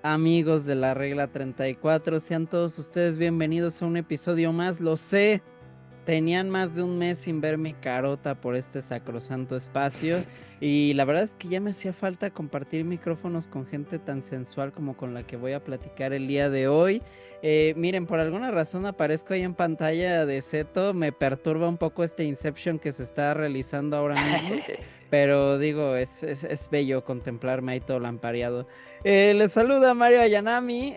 Amigos de la regla 34, sean todos ustedes bienvenidos a un episodio más. Lo sé, tenían más de un mes sin ver mi carota por este sacrosanto espacio y la verdad es que ya me hacía falta compartir micrófonos con gente tan sensual como con la que voy a platicar el día de hoy. Miren, por alguna razón aparezco ahí en pantalla de Seto, me perturba un poco este Inception que se está realizando ahora mismo. Pero digo, es bello contemplarme ahí todo lampareado. Les saluda Mario Ayanami,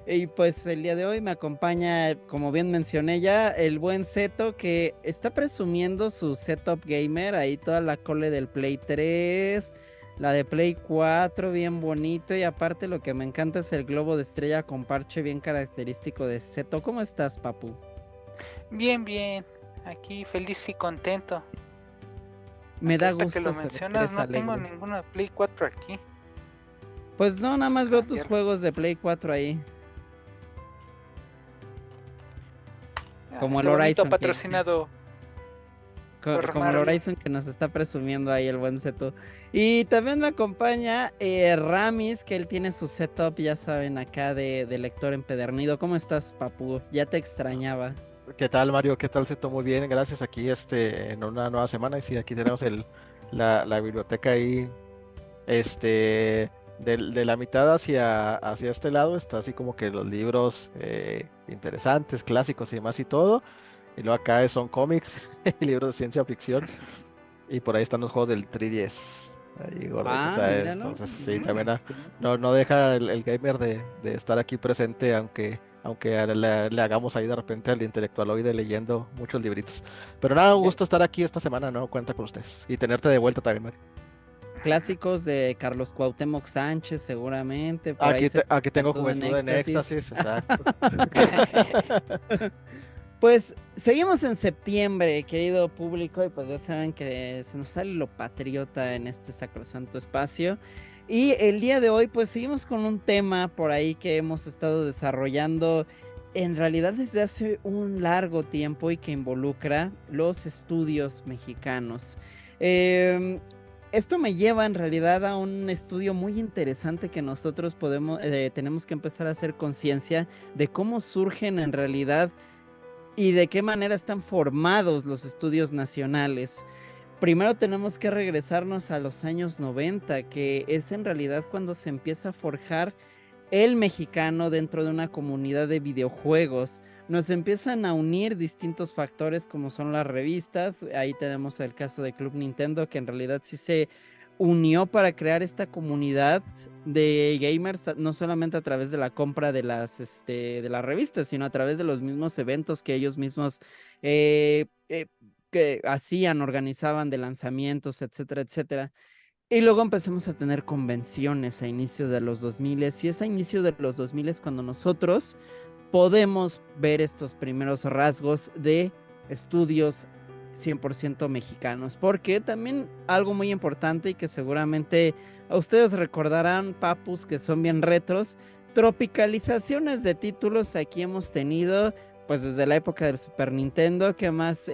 y pues el día de hoy me acompaña, como bien mencioné ya, el buen Zeto que está presumiendo su setup gamer, ahí toda la cole del Play 3, la de Play 4, bien bonito, y aparte lo que me encanta es el globo de estrella con parche bien característico de Zeto. ¿Cómo estás, papu? Bien, bien. Aquí feliz y contento. Me Aunque da ahorita que gusto lo saber que mencionas, eres no tengo alegre. ninguna Play 4 aquí. Pues no, nada Vamos a más veo tus cambiarlo. juegos de Play 4 ahí, como el Este bonito Horizon que patrocinado por Como el Mario. Horizon que nos está presumiendo ahí el buen Zeto. Y también me acompaña Ramis, que él tiene su setup, ya saben, acá de lector empedernido. ¿Cómo estás, papu? Ya te extrañaba. ¿Qué tal, Mario? ¿Qué tal? Todo muy bien, gracias. Aquí en una nueva semana y sí, aquí tenemos la biblioteca ahí, de la mitad hacia este lado está así como que los libros interesantes, clásicos y demás y todo. Y luego acá son cómics, libros de ciencia ficción y por ahí están los juegos del 3DS. Ahí gorditos, Ah, ¿sabes? míralo. Entonces sí, también Mm, excelente. no deja el gamer de estar aquí presente, aunque le hagamos ahí de repente al intelectualoide leyendo muchos libritos. Pero nada, un Ya- gusto estar aquí esta semana, ¿no? Cuenta con ustedes. Y tenerte de vuelta también, Mario. Clásicos de Carlos Cuauhtémoc Sánchez, seguramente. Por ahí se Aquí tengo Juventud en Juventud en Éxtasis. Éxtasis, exacto. Pues seguimos en septiembre, querido público, y pues ya saben que se nos sale lo patriota en este sacrosanto espacio. Y el día de hoy, pues seguimos con un tema por ahí que hemos estado desarrollando en realidad desde hace un largo tiempo y que involucra los estudios mexicanos. Em, Esto me lleva en realidad a un estudio muy interesante que nosotros tenemos que empezar a hacer conciencia de cómo surgen en realidad y de qué manera están formados los estudios nacionales. Primero tenemos que regresarnos a los años 90, que es en realidad cuando se empieza a forjar el mexicano dentro de una comunidad de videojuegos. Nos empiezan a unir distintos factores como son las revistas. Ahí tenemos el caso de Club Nintendo, que en realidad sí se unió para crear esta comunidad de gamers, no solamente a través de la compra de las revistas, sino a través de los mismos eventos que ellos mismos eh, eh, que hacían, organizaban de lanzamientos, etcétera, etcétera. Y luego empezamos a tener convenciones a inicios de los 2000 y es a inicios de los 2000 cuando nosotros podemos ver estos primeros rasgos de estudios 100% mexicanos, porque también algo muy importante y que seguramente a ustedes recordarán, papus, que son bien retros, tropicalizaciones de títulos aquí hemos tenido, pues desde la época del Super Nintendo, que más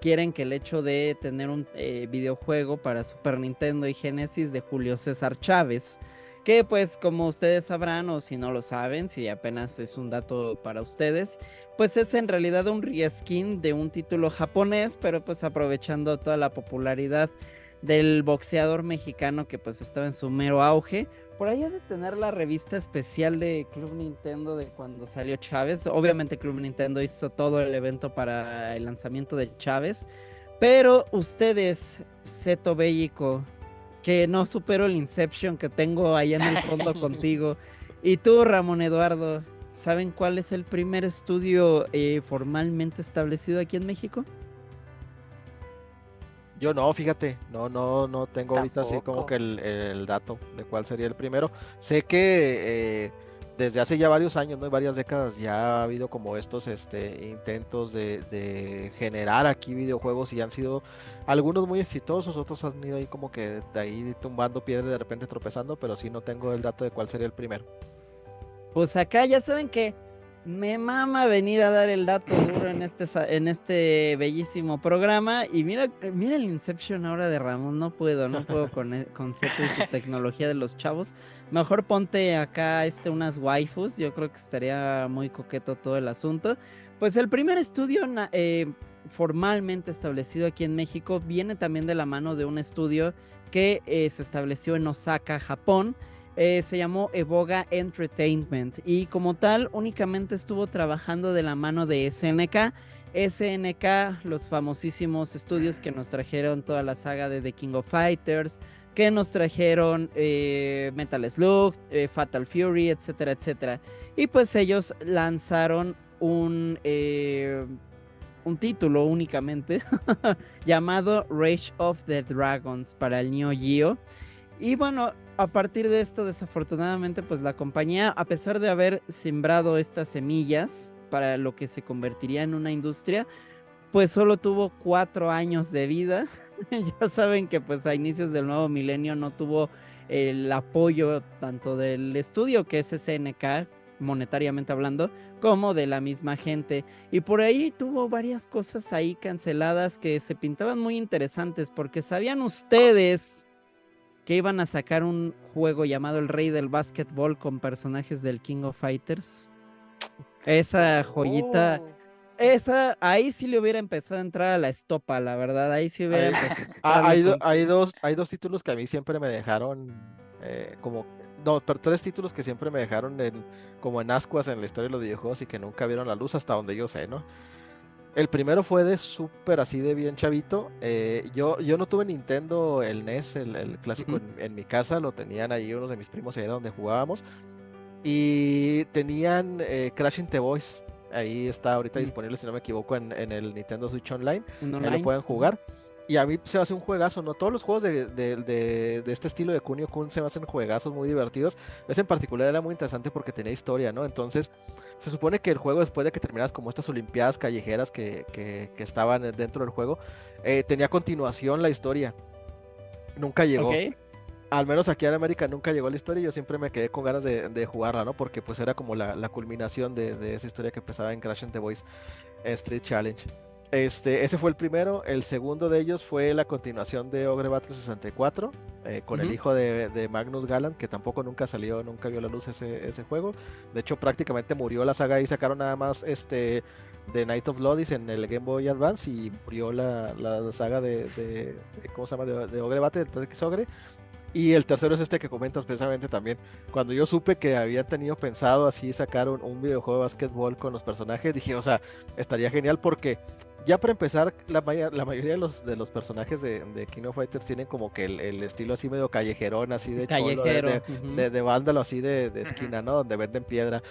quieren que el hecho de tener un videojuego para Super Nintendo y Genesis de Julio César Chávez, que pues como ustedes sabrán o si no lo saben, si apenas es un dato para ustedes, pues es en realidad un reskin de un título japonés, pero pues aprovechando toda la popularidad del boxeador mexicano que pues estaba en su mero auge. Por ahí ha de tener la revista especial de Club Nintendo de cuando salió Chávez. Obviamente Club Nintendo hizo todo el evento para el lanzamiento de Chávez. Pero ustedes, Seto Bellico, que no supero el Inception que tengo allá en el fondo contigo, y tú, Ramón Eduardo, ¿saben cuál es el primer estudio formalmente establecido aquí en México? Yo no, fíjate, no tengo ahorita así como Tampoco. que el dato de cuál sería el primero. Sé que desde hace ya varios años, ¿no? Y varias décadas ya ha habido como estos intentos de generar aquí videojuegos y han sido algunos muy exitosos, otros han ido ahí como que de ahí tumbando piedra y de repente tropezando, pero sí no tengo el dato de cuál sería el primero. Pues acá ya saben que Me mama venir a dar el dato duro en este bellísimo programa. Y mira el Inception ahora de Ramón. No puedo con Seto y su tecnología de los chavos. Mejor ponte acá unas waifus. Yo creo que estaría muy coqueto todo el asunto. Pues el primer estudio formalmente establecido aquí en México viene también de la mano de un estudio que se estableció en Osaka, Japón. Se llamó Evoga Entertainment y como tal únicamente estuvo trabajando de la mano de SNK. SNK, los famosísimos estudios que nos trajeron toda la saga de The King of Fighters, que nos trajeron Metal Slug, Fatal Fury, etcétera, etcétera. Y pues ellos lanzaron un título únicamente llamado Rage of the Dragons para el Neo Geo. Y bueno, a partir de esto, desafortunadamente, pues la compañía, a pesar de haber sembrado estas semillas para lo que se convertiría en una industria, pues solo tuvo 4 años de vida. Ya saben que pues a inicios del nuevo milenio no tuvo el apoyo tanto del estudio que es SNK, monetariamente hablando, como de la misma gente. Y por ahí tuvo varias cosas ahí canceladas que se pintaban muy interesantes, porque ¿sabían ustedes que iban a sacar un juego llamado El Rey del Básquetbol con personajes del King of Fighters? Esa joyita, Oh. ahí sí le hubiera empezado a entrar a la estopa, la verdad, ahí sí hubiera Hay, empezado a entrarle con todo. hay dos títulos que a mí siempre me dejaron como, no, pero tres títulos que siempre me dejaron como en ascuas en la historia de los videojuegos y que nunca vieron la luz hasta donde yo sé, ¿no? El primero fue de súper así de bien chavito. Yo no tuve Nintendo, el NES, el clásico Ujú. en mi casa, lo tenían ahí unos de mis primos, ahí era donde jugábamos. Y tenían Crashing the Boys. Ahí está ahorita Mm, disponible, si no me equivoco, en el Nintendo Switch Online. en Ahí lo online. pueden Ujú. jugar. Y a mí se me hace un juegazo, ¿no? Todos los juegos de este estilo de Kunio-kun se me hacen juegazos muy divertidos. Ese en particular era muy interesante porque tenía historia, ¿no? Entonces, se supone que el juego, después de que terminas como estas olimpiadas callejeras que estaban dentro del juego, tenía continuación la historia. Nunca llegó. Ok. Al menos aquí en América nunca llegó la historia y yo siempre me quedé con ganas de jugarla, ¿no? Porque pues era como la culminación de esa historia que empezaba en Crash and the Boys Street Challenge. Ese fue el primero. El segundo de ellos fue la continuación de Ogre Battle 64, con el Ujú. hijo de Magnus Gallant, que tampoco nunca salió, nunca vio la luz ese juego. De hecho, prácticamente murió la saga y sacaron nada más de Night of Bloodies en el Game Boy Advance y murió la saga ¿cómo se llama? De Ogre Battle, el 3X Ogre. Y el tercero es este que comentas precisamente también. Cuando yo supe que habían tenido pensado así sacar un videojuego de básquetbol con los personajes, dije, o sea, estaría genial porque ya para empezar, la mayoría de los personajes de King of Fighters tienen como que el estilo así medio callejerón, así de cholo, Callejero. Ujú. de vándalo así de esquina, ¿no? Donde venden piedra.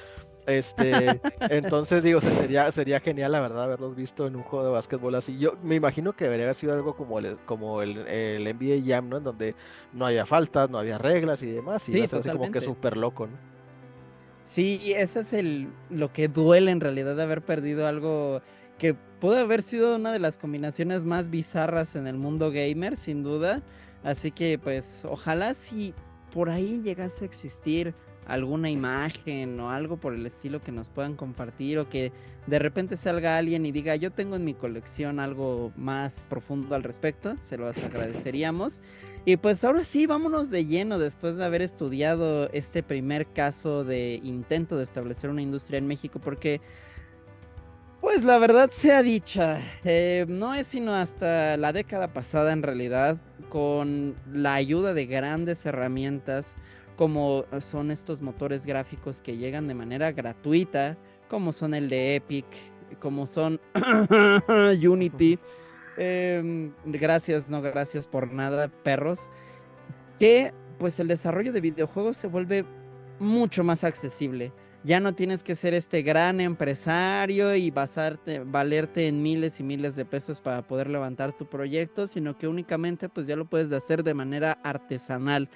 Entonces digo, sería genial la verdad haberlos visto en un juego de básquetbol así. Yo me imagino que debería haber sido algo como el NBA Jam, ¿no? En donde no había faltas, no había reglas y demás, y iba Sí, a ser así como que totalmente. súper loco, ¿no? Sí, ese es lo que duele en realidad de haber perdido algo que pudo haber sido una de las combinaciones más bizarras en el mundo gamer, sin duda. Así que pues ojalá si por ahí llegase a existir alguna imagen o algo por el estilo que nos puedan compartir o que de repente salga alguien y diga yo tengo en mi colección algo más profundo al respecto, se los agradeceríamos. Y pues ahora sí, vámonos de lleno después de haber estudiado este primer caso de intento de establecer una industria en México, porque pues la verdad sea dicha, no es sino hasta la década pasada en realidad, con la ayuda de grandes herramientas como son estos motores gráficos que llegan de manera gratuita, como son el de Epic, como son Unity. Gracias, no gracias por nada, perros, que pues el desarrollo de videojuegos se vuelve mucho más accesible. Ya no tienes que ser este gran empresario y valerte en miles y miles de pesos para poder levantar tu proyecto, sino que únicamente pues ya lo puedes hacer de manera artesanal.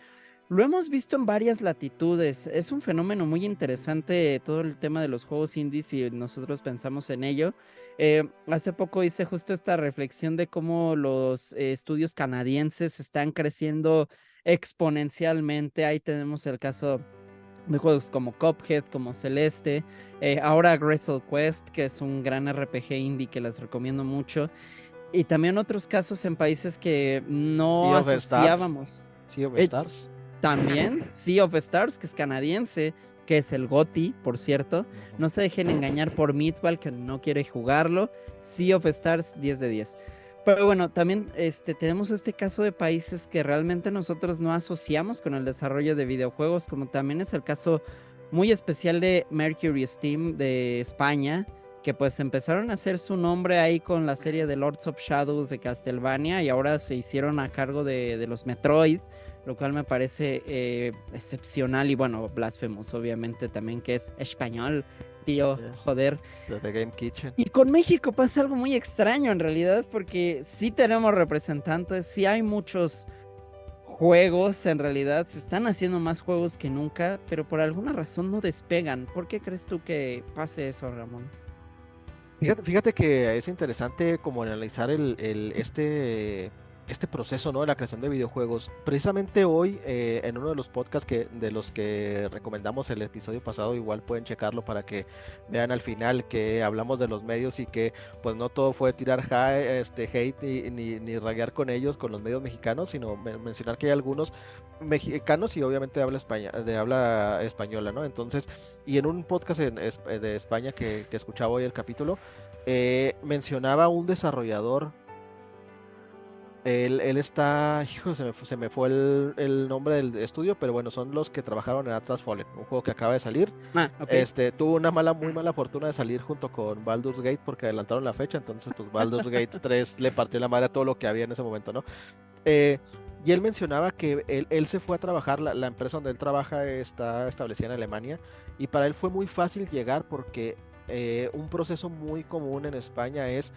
Lo hemos visto en varias latitudes. Es un fenómeno muy interesante todo el tema de los juegos indies si nosotros pensamos en ello. Hace poco hice justo esta reflexión de cómo los estudios canadienses están creciendo exponencialmente. Ahí tenemos el caso de juegos como Cuphead, como Celeste, ahora Wrestle Quest, que es un gran RPG indie que les recomiendo mucho, y también otros casos en países que no Sea of Stars. asociábamos. Sea of Eh, Stars. También Sea of Stars, que es canadiense, que es el GOTY, por cierto. Ujú. No se dejen engañar por Meatball, que no quiere jugarlo. Sea of Stars, 10 de 10. Pero bueno, también tenemos este caso de países que realmente nosotros no asociamos con el desarrollo de videojuegos, como también es el caso muy especial de Mercury Steam de España, que pues empezaron a hacer su nombre ahí con la serie de Lords of Shadows de Castlevania y ahora se hicieron a cargo de los Metroid, lo cual me parece excepcional y bueno, Blasphemous obviamente también, que es español, tío, Yeah. joder. De The Game Kitchen. Y con México pasa algo muy extraño en realidad, porque sí tenemos representantes, sí hay muchos juegos, en realidad se están haciendo más juegos que nunca, pero por alguna razón no despegan. ¿Por qué crees tú que pase eso, Ramón? Fíjate que es interesante como analizar este proceso, ¿no? De la creación de videojuegos. Precisamente hoy, en uno de los podcasts de los que recomendamos el episodio pasado, igual pueden checarlo para que vean al final que hablamos de los medios y que pues no todo fue tirar hate ni raguear con ellos, con los medios mexicanos, sino mencionar que hay algunos mexicanos y obviamente de habla española, ¿no? Entonces, y en un podcast de España que escuchaba hoy el capítulo, mencionaba un desarrollador. Él está, hijo, se me fue el nombre del estudio, pero bueno, son los que trabajaron en Atlas Fallen, un juego que acaba de salir. Ah, ok. Tuvo muy mala fortuna de salir junto con Baldur's Gate porque adelantaron la fecha, entonces pues Baldur's Gate 3 le partió la madre a todo lo que había en ese momento, ¿no? Eh, y él mencionaba que él se fue a trabajar, la empresa donde él trabaja está establecida en Alemania, y para él fue muy fácil llegar porque un proceso muy común en España es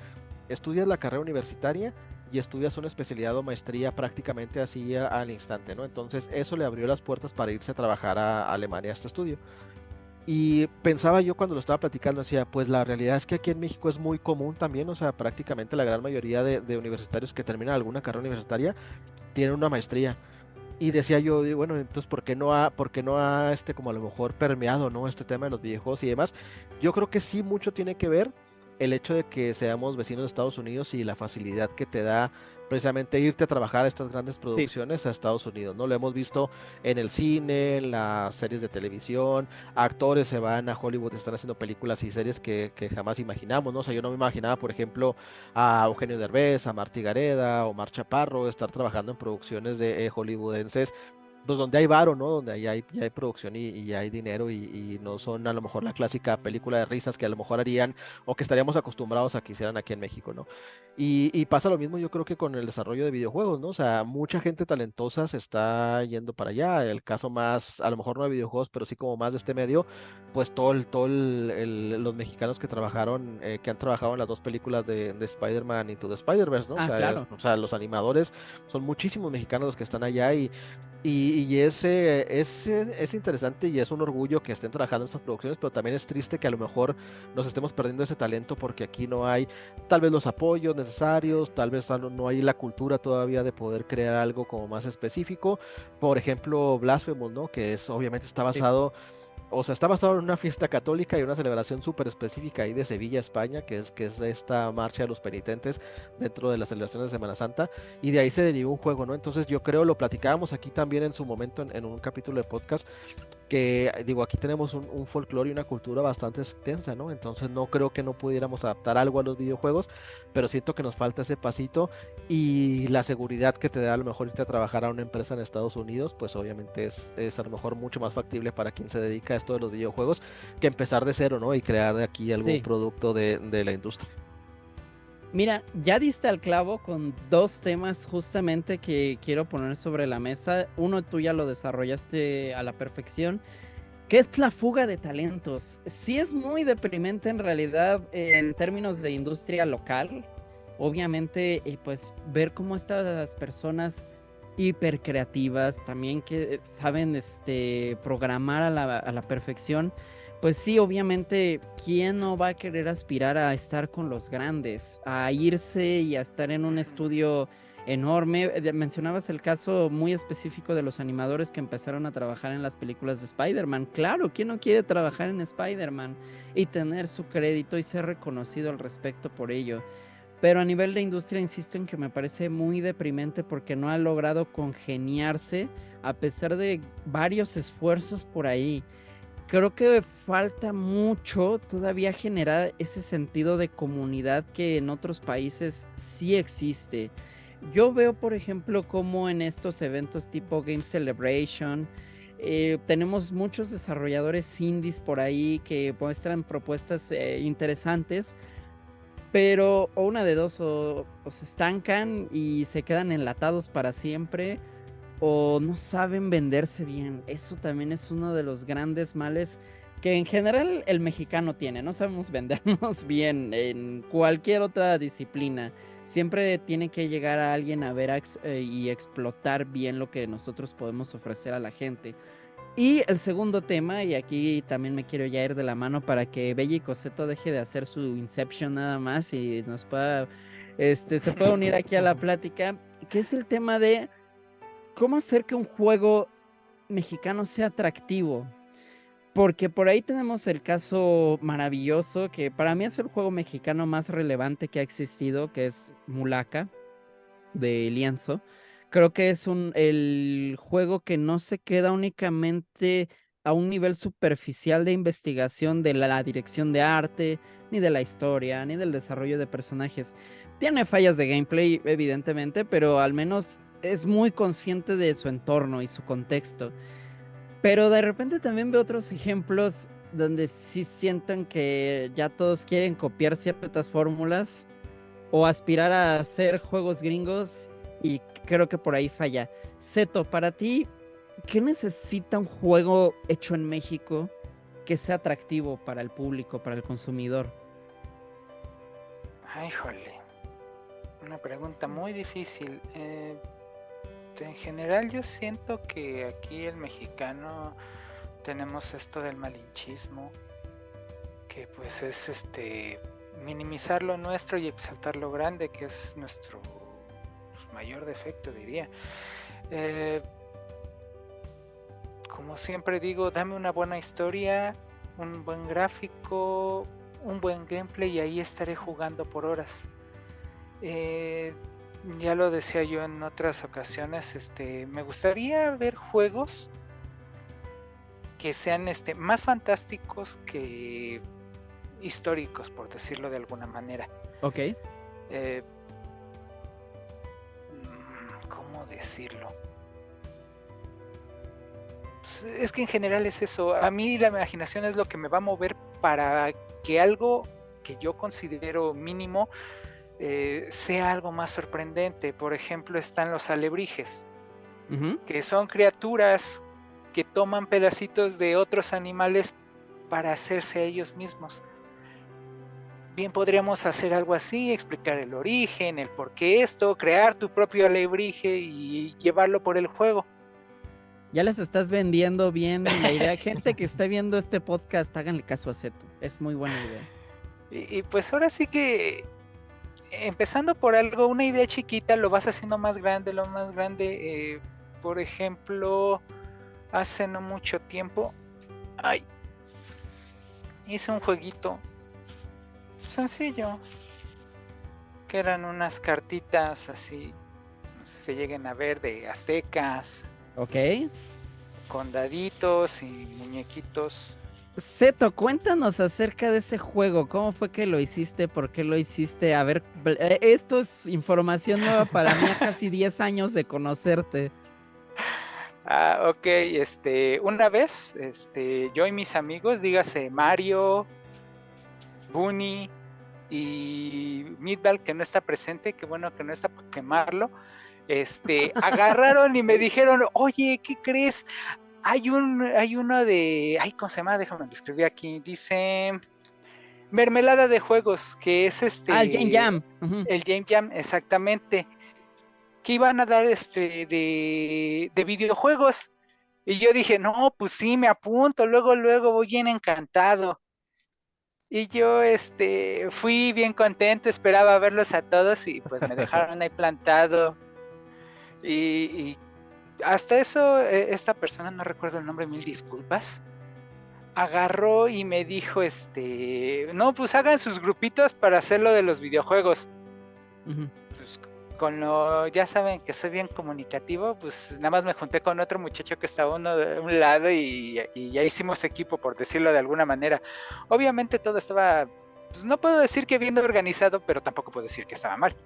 estudias la carrera universitaria y estudias una especialidad o maestría prácticamente así al instante, ¿no? Entonces eso le abrió las puertas para irse a trabajar a Alemania a este estudio. Y pensaba yo cuando lo estaba platicando, decía, pues la realidad es que aquí en México es muy común también, o sea, prácticamente la gran mayoría de universitarios que terminan alguna carrera universitaria tienen una maestría. Y decía yo, digo, bueno, entonces, por qué no ha, como a lo mejor permeado, ¿no? Este tema de los videojuegos y demás. Yo creo que sí mucho tiene que ver el hecho de que seamos vecinos de Estados Unidos y la facilidad que te da precisamente irte a trabajar a estas grandes Sí. producciones a Estados Unidos, ¿no? Lo hemos visto en el cine, en las series de televisión, actores se van a Hollywood, están haciendo películas y series que jamás imaginamos, ¿no? O sea, yo no me imaginaba, por ejemplo, a Eugenio Derbez, a Martí Gareda o Mar Chaparro estar trabajando en producciones de hollywoodenses, pues donde hay varo, ¿no? Donde ya hay producción y ya hay dinero y no son a lo mejor la clásica película de risas que a lo mejor harían o que estaríamos acostumbrados a que hicieran aquí en México, ¿no? Y pasa lo mismo yo creo que con el desarrollo de videojuegos, ¿no? O sea, mucha gente talentosa se está yendo para allá. El caso más, a lo mejor no de videojuegos, pero sí como más de este medio, pues los mexicanos que trabajaron, que han trabajado en las dos películas de Spider-Man Into the Spider-Verse, ¿no? Ah, claro. O sea, los animadores son muchísimos mexicanos los que están allá y es interesante y es un orgullo que estén trabajando en estas producciones, pero también es triste que a lo mejor nos estemos perdiendo ese talento porque aquí no hay tal vez los apoyos necesarios, tal vez no hay la cultura todavía de poder crear algo como más específico. Por ejemplo, Blasphemous, ¿no? Que es obviamente está Sí. basado, o sea, está basado en una fiesta católica y una celebración súper específica ahí de Sevilla, España, que es esta marcha de los penitentes dentro de las celebraciones de Semana Santa, y de ahí se derivó un juego, ¿no? Entonces yo creo, lo platicábamos aquí también en su momento en un capítulo de podcast, que digo, aquí tenemos un folclore y una cultura bastante extensa, ¿no? Entonces no creo que no pudiéramos adaptar algo a los videojuegos, pero siento que nos falta ese pasito y la seguridad que te da a lo mejor irte a trabajar a una empresa en Estados Unidos, pues obviamente es a lo mejor mucho más factible para quien se dedica a esto de los videojuegos que empezar de cero, ¿no? Y crear de aquí algún Sí. producto de la industria. Mira, ya diste al clavo con dos temas justamente que quiero poner sobre la mesa. Uno, tú ya lo desarrollaste a la perfección, que es la fuga de talentos. Sí es muy deprimente en realidad en términos de industria local. Obviamente, pues ver cómo estas personas hiper creativas, también que saben programar a la perfección, pues sí, obviamente, ¿quién no va a querer aspirar a estar con los grandes? A irse y a estar en un estudio enorme. Mencionabas el caso muy específico de los animadores que empezaron a trabajar en las películas de Spider-Man. Claro, ¿quién no quiere trabajar en Spider-Man y tener su crédito y ser reconocido al respecto por ello? Pero a nivel de industria, insisto en que me parece muy deprimente porque no ha logrado congeniarse a pesar de varios esfuerzos por ahí. Creo que falta mucho todavía generar ese sentido de comunidad que en otros países sí existe. Yo veo, por ejemplo, como en estos eventos tipo Game Celebration, tenemos muchos desarrolladores indies por ahí que muestran propuestas interesantes, pero o una de dos, o se estancan y se quedan enlatados para siempre, o no saben venderse bien. Eso también es uno de los grandes males que en general el mexicano tiene. No sabemos vendernos bien en cualquier otra disciplina. Siempre tiene que llegar a alguien a ver y explotar bien lo que nosotros podemos ofrecer a la gente. Y el segundo tema, y aquí también me quiero ya ir de la mano para que Bella y Coseto deje de hacer su Inception nada más y nos pueda, se pueda unir aquí a la plática, que es el tema de cómo hacer que un juego mexicano sea atractivo. Porque por ahí tenemos el caso maravilloso, que para mí es el juego mexicano más relevante que ha existido, que es Mulaka, de Lienzo. Creo que es el juego que no se queda únicamente a un nivel superficial de investigación de la dirección de arte, ni de la historia, ni del desarrollo de personajes. Tiene fallas de gameplay, evidentemente, pero al menos es muy consciente de su entorno y su contexto. Pero de repente también veo otros ejemplos donde sí sienten que ya todos quieren copiar ciertas fórmulas o aspirar a hacer juegos gringos, y creo que por ahí falla. Seto, para ti, ¿qué necesita un juego hecho en México que sea atractivo para el público, para el consumidor? Ay, jole, una pregunta muy difícil. En general yo siento que aquí el mexicano tenemos esto del malinchismo, que pues es minimizar lo nuestro y exaltar lo grande, que es nuestro mayor defecto, diría. Como siempre digo, dame una buena historia, un buen gráfico, un buen gameplay y ahí estaré jugando por horas. Ya lo decía yo en otras ocasiones, me gustaría ver juegos que sean más fantásticos que históricos, por decirlo de alguna manera. Ok. ¿Cómo decirlo? Pues es que en general es eso. A mí la imaginación es lo que me va a mover para que algo que yo considero mínimo sea algo más sorprendente. Por ejemplo, están los alebrijes, que son criaturas que toman pedacitos de otros animales para hacerse a ellos mismos. Bien, podríamos hacer algo así, explicar el origen, el por qué esto, crear tu propio alebrije y llevarlo por el juego. Ya les estás vendiendo bien la idea. Gente que está viendo este podcast, háganle caso a Seto. Es muy buena idea. Y pues ahora sí que empezando por algo, una idea chiquita, lo vas haciendo más grande, lo más grande. Por ejemplo, hace no mucho tiempo, hice un jueguito sencillo, que eran unas cartitas así, no sé si se lleguen a ver, de aztecas. Ok. Con daditos y muñequitos. Seto, cuéntanos acerca de ese juego. ¿Cómo fue que lo hiciste? ¿Por qué lo hiciste? A ver, esto es información nueva para mí a casi 10 años de conocerte. Ok, una vez, yo y mis amigos, dígase Mario, Bunny y Midval, que no está presente, que bueno que no está para quemarlo, agarraron y me dijeron, oye, ¿qué crees? Hay uno de, ¿cómo se llama? Déjame lo escribí aquí, dice Mermelada de Juegos, que es El Game Jam. el Game Jam, exactamente, que iban a dar de videojuegos. Y yo dije, no, pues sí, me apunto, luego voy bien encantado. Y yo fui bien contento, esperaba verlos a todos y pues me dejaron ahí plantado. Y hasta eso, esta persona, no recuerdo el nombre, mil disculpas, agarró y me dijo, no, pues hagan sus grupitos para hacer lo de los videojuegos. Ujú. Pues ya saben que soy bien comunicativo, pues nada más me junté con otro muchacho que estaba uno de un lado y ya hicimos equipo, por decirlo de alguna manera. Obviamente todo estaba, pues no puedo decir que bien organizado, pero tampoco puedo decir que estaba mal.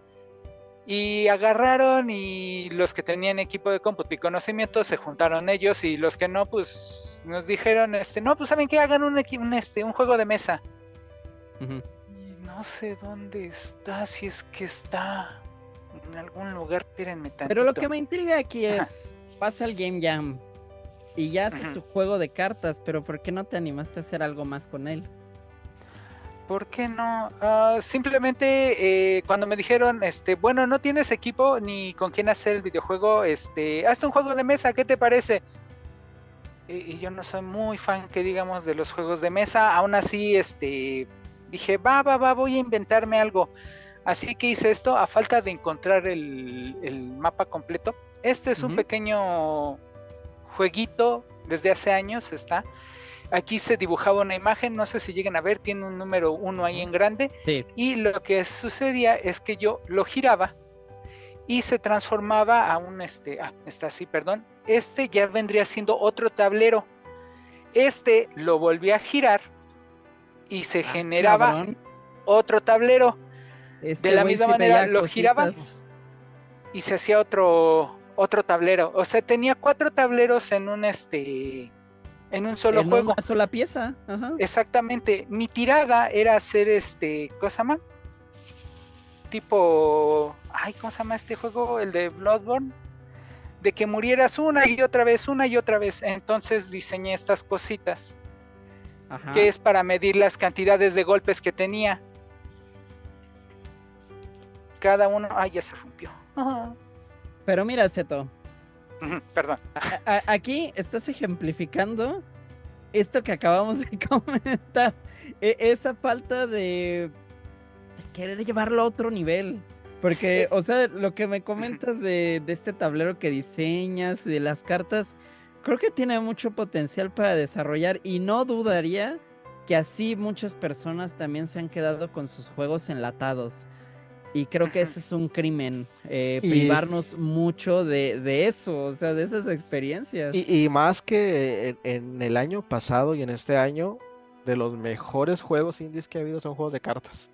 Y agarraron y los que tenían equipo de cómputo y conocimiento se juntaron ellos y los que no, pues nos dijeron, no, pues saben que hagan un juego de mesa. Ujú. Y no sé dónde está, si es que está en algún lugar, espérenme tantito. Pero lo que me intriga aquí Ajá. es, pasa el Game Jam y ya haces tu juego de cartas, pero ¿por qué no te animaste a hacer algo más con él? ¿Por qué no? Simplemente cuando me dijeron, bueno, no tienes equipo ni con quién hacer el videojuego, hazte un juego de mesa, ¿qué te parece? Y yo no soy muy fan, que digamos, de los juegos de mesa. Aún así, dije, voy a inventarme algo. Así que hice esto a falta de encontrar el mapa completo. Este es un pequeño jueguito, desde hace años está. Aquí se dibujaba una imagen, no sé si llegan a ver, tiene un número 1 ahí en grande. Sí. Y lo que sucedía es que yo lo giraba y se transformaba a un, está así, perdón. Ya vendría siendo otro tablero. Lo volví a girar y se generaba Cabrón. otro tablero. De la güey misma sí manera veía lo giraba cositas. y se hacía otro tablero. O sea, tenía 4 tableros en un solo En una juego. sola pieza. Ajá. Exactamente. Mi tirada era hacer ¿cómo se llama? Tipo, ¿cómo se llama este juego? El de Bloodborne. De que murieras una y otra vez, una y otra vez. Entonces diseñé estas cositas. Ajá. Que es para medir las cantidades de golpes que tenía. Cada uno, ya se rompió. Pero mira, Zeto, Perdón. aquí estás ejemplificando esto que acabamos de comentar. Esa falta de querer llevarlo a otro nivel. Porque, o sea, lo que me comentas de este tablero que diseñas, de las cartas, creo que tiene mucho potencial para desarrollar y no dudaría que así muchas personas también se han quedado con sus juegos enlatados. Y creo que ese es un crimen, privarnos mucho de eso, o sea, de esas experiencias. Y más que en el año pasado y en este año, de los mejores juegos indies que ha habido son juegos de cartas.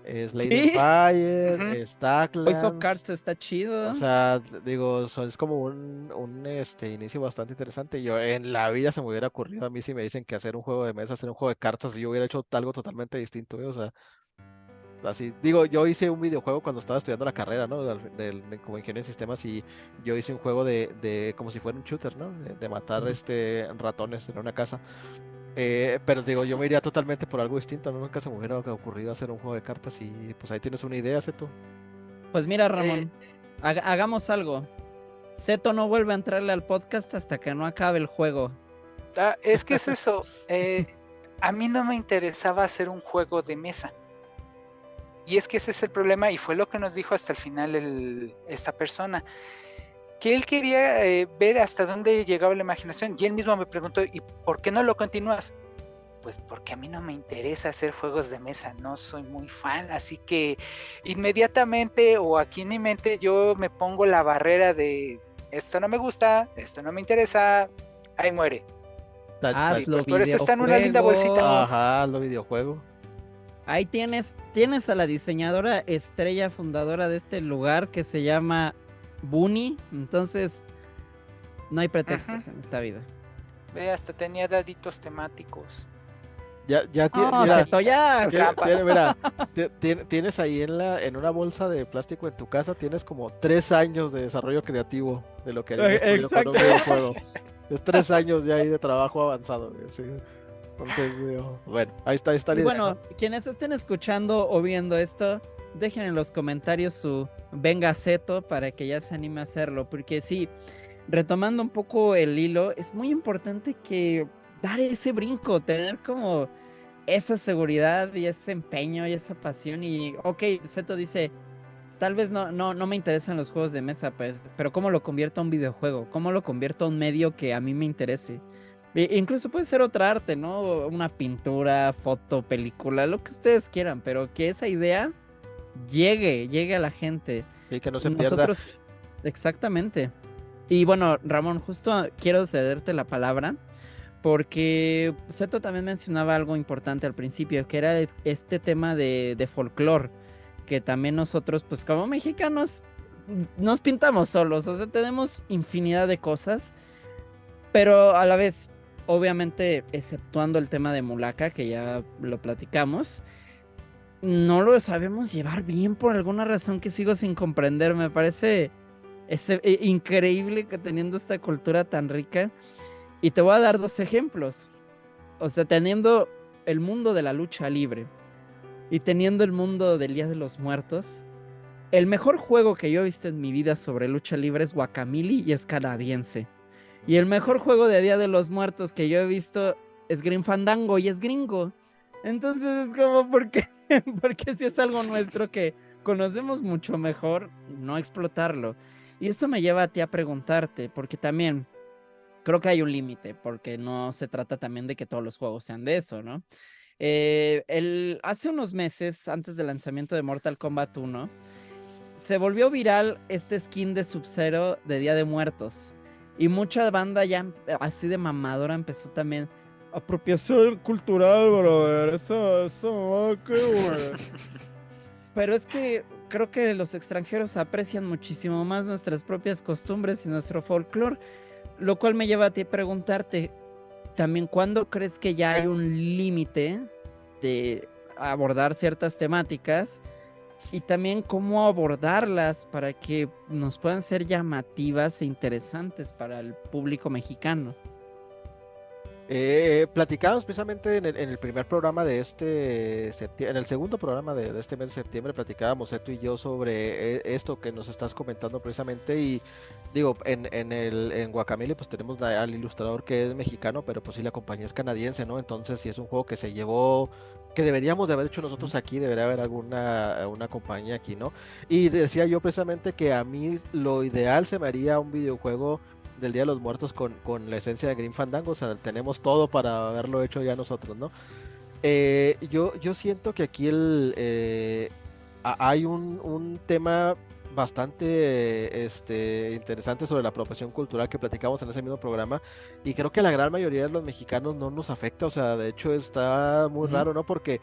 Slade Sí, Empire, Voice of Stacklands. Cards está chido. O sea, digo, es como un inicio bastante interesante. Yo en la vida se me hubiera ocurrido a mí si me dicen que hacer un juego de mesa, hacer un juego de cartas, yo hubiera hecho algo totalmente distinto, ¿eh? O sea, así, digo, yo hice un videojuego cuando estaba estudiando la carrera, ¿no? Como ingeniero en sistemas y yo hice un juego como si fuera un shooter, ¿no? De matar ratones en una casa. Pero digo, yo me iría totalmente por algo distinto, ¿no? Nunca se me hubiera ocurrido hacer un juego de cartas y pues ahí tienes una idea, Zeto. Pues mira, Ramón, hagamos algo. Zeto no vuelve a entrarle al podcast hasta que no acabe el juego. Es que es eso. A mí no me interesaba hacer un juego de mesa. Y es que ese es el problema y fue lo que nos dijo hasta el final esta persona. Que él quería ver hasta dónde llegaba la imaginación. Y él mismo me preguntó, ¿y por qué no lo continúas? Pues porque a mí no me interesa hacer juegos de mesa, no soy muy fan, así que inmediatamente o aquí en mi mente yo me pongo la barrera de esto no me gusta, esto no me interesa, ahí muere. Hazlo, Pues por eso está en una linda bolsita. Ajá, lo videojuego. Ahí tienes a la diseñadora estrella fundadora de este lugar que se llama Bunny. Entonces, no hay pretextos en esta vida. Ve, hasta tenía daditos temáticos. Ya tienes ahí en una bolsa de plástico en tu casa, tienes como 3 años de desarrollo creativo de lo que harías con un videojuego. Es 3 años ya ahí de trabajo avanzado. ¿Sí? Entonces, bueno, ahí está y bueno, quienes estén escuchando o viendo esto, dejen en los comentarios su venga Zeto para que ya se anime a hacerlo, porque sí, retomando un poco el hilo, es muy importante que dar ese brinco, tener como esa seguridad y ese empeño y esa pasión y ok, Zeto dice, tal vez no me interesan los juegos de mesa, pues, pero cómo lo convierto a un videojuego, cómo lo convierto a un medio que a mí me interese. Incluso puede ser otra arte, ¿no? Una pintura, foto, película, lo que ustedes quieran, pero que esa idea llegue a la gente. Y que no se pierda. Nosotros, exactamente. Y bueno, Ramón, justo quiero cederte la palabra porque Seto también mencionaba algo importante al principio, que era este tema de folclore, que también nosotros, pues como mexicanos, nos pintamos solos, o sea, tenemos infinidad de cosas, pero a la vez, obviamente, exceptuando el tema de Mulaca, que ya lo platicamos, no lo sabemos llevar bien por alguna razón que sigo sin comprender. Me parece increíble que teniendo esta cultura tan rica, y te voy a dar dos ejemplos. O sea, teniendo el mundo de la lucha libre y teniendo el mundo del Día de los Muertos, el mejor juego que yo he visto en mi vida sobre lucha libre es Guacamole y es canadiense. Y el mejor juego de Día de los Muertos que yo he visto es Grim Fandango y es gringo. Entonces es como, ¿por qué? Porque si es algo nuestro que conocemos mucho mejor, no explotarlo. Y esto me lleva a ti a preguntarte, porque también creo que hay un límite, porque no se trata también de que todos los juegos sean de eso, ¿no? Hace unos meses, antes del lanzamiento de Mortal Kombat 1, se volvió viral este skin de Sub-Zero de Día de Muertos. Y mucha banda ya así de mamadora empezó también. Apropiación cultural, brother. Eso, qué bueno. Pero es que creo que los extranjeros aprecian muchísimo más nuestras propias costumbres y nuestro folclore. Lo cual me lleva a ti a preguntarte también, ¿cuándo crees que ya hay un límite de abordar ciertas temáticas? Y también cómo abordarlas para que nos puedan ser llamativas e interesantes para el público mexicano. Platicábamos precisamente en el primer programa de este septiembre, en el segundo programa de este mes de septiembre, platicábamos tú y yo sobre esto que nos estás comentando precisamente. Y digo, en Guacamole pues tenemos al ilustrador que es mexicano, pero pues sí la compañía es canadiense, ¿no? Entonces si es un juego que se llevó, que deberíamos de haber hecho nosotros aquí, debería haber alguna una compañía aquí, ¿no? Y decía yo precisamente que a mí lo ideal se me haría un videojuego del Día de los Muertos con la esencia de Grim Fandango. O sea, tenemos todo para haberlo hecho ya nosotros, ¿no? Yo siento que aquí hay un tema bastante interesante sobre la apropiación cultural que platicamos en ese mismo programa, y creo que la gran mayoría de los mexicanos no nos afecta. O sea, de hecho está muy raro, ¿no? Porque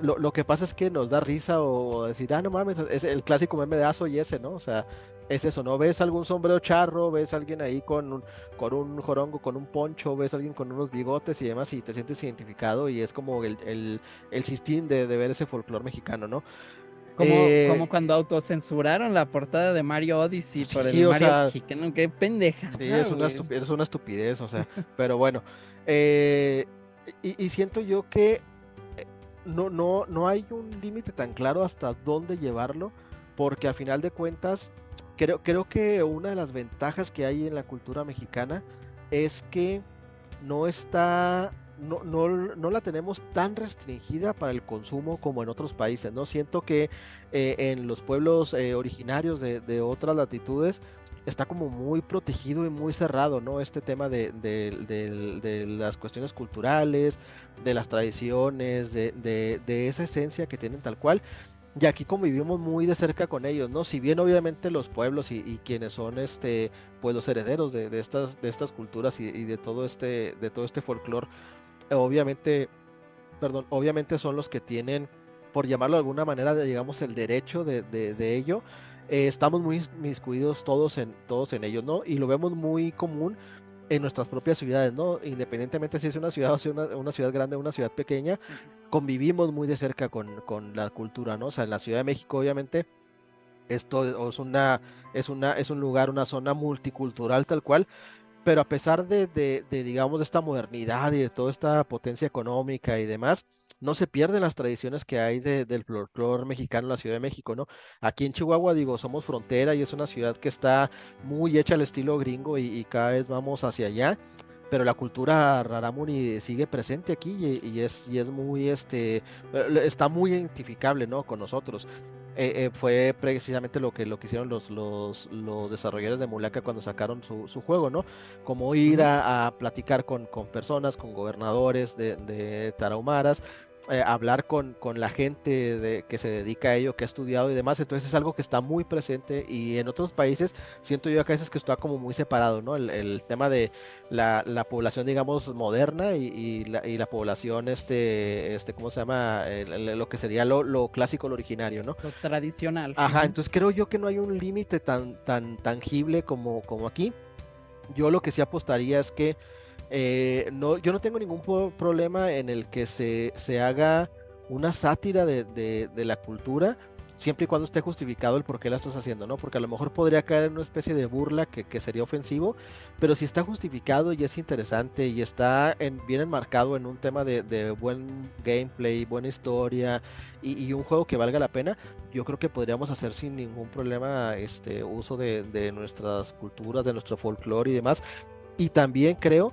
lo que pasa es que nos da risa o decir, no mames, es el clásico meme de soy ese, ¿no? O sea, es eso, ¿no? Ves algún sombrero charro, ves a alguien ahí con un jorongo, con un poncho, ves a alguien con unos bigotes y demás, y te sientes identificado, y es como el chistín de ver ese folclore mexicano, ¿no? Como cuando autocensuraron la portada de Mario Odyssey por el Sí, o Mario sea, mexicano. Qué pendeja. sí, es una estupidez, o sea, pero bueno. Y siento yo que no hay un límite tan claro hasta dónde llevarlo, porque al final de cuentas, creo que una de las ventajas que hay en la cultura mexicana es que no está, no la tenemos tan restringida para el consumo como en otros países, ¿no? Siento que en los pueblos originarios de otras latitudes está como muy protegido y muy cerrado, ¿no? Este tema de las cuestiones culturales, de las tradiciones, de esa esencia que tienen tal cual. Y aquí convivimos muy de cerca con ellos, ¿no? Si bien obviamente los pueblos y quienes son pues los herederos de estas culturas y de todo este folclore, obviamente, perdón, obviamente son los que tienen, por llamarlo de alguna manera, digamos, el derecho de ello. Estamos muy miscuidos todos en ello, ¿no? Y lo vemos muy común en nuestras propias ciudades, ¿no? Independientemente si es una ciudad o si es una ciudad grande o una ciudad pequeña, convivimos muy de cerca con la cultura, ¿no? O sea, en la Ciudad de México, obviamente, esto es un lugar, una zona multicultural tal cual, pero a pesar digamos, de esta modernidad y de toda esta potencia económica y demás, no se pierden las tradiciones que hay del folclore mexicano en la Ciudad de México, ¿no? Aquí en Chihuahua, digo, somos frontera y es una ciudad que está muy hecha al estilo gringo, y cada vez vamos hacia allá, pero la cultura rarámuri sigue presente aquí, y es muy, está muy identificable, ¿no? Con nosotros. fue precisamente lo que hicieron los desarrolladores de Mulaka cuando sacaron su juego, ¿no? Como ir Ujú. a platicar con personas, con gobernadores de Tarahumaras, hablar con la gente que se dedica a ello, que ha estudiado y demás. Entonces es algo que está muy presente, y en otros países siento yo que a veces que está como muy separado, ¿no? El tema de la población, digamos, moderna, y la población, ¿cómo se llama? Lo que sería lo clásico, lo originario, ¿no? Lo tradicional. Ajá, Ujú. entonces creo yo que no hay un límite tan tangible como aquí. Yo lo que sí apostaría es que no, yo no tengo ningún problema en el que se haga una sátira de la cultura, siempre y cuando esté justificado el por qué la estás haciendo, ¿no? Porque a lo mejor podría caer en una especie de burla que sería ofensivo, pero si está justificado y es interesante y está bien enmarcado en un tema de buen gameplay, buena historia, y un juego que valga la pena, yo creo que podríamos hacer sin ningún problema uso de nuestras culturas, de nuestro folclore y demás. Y también creo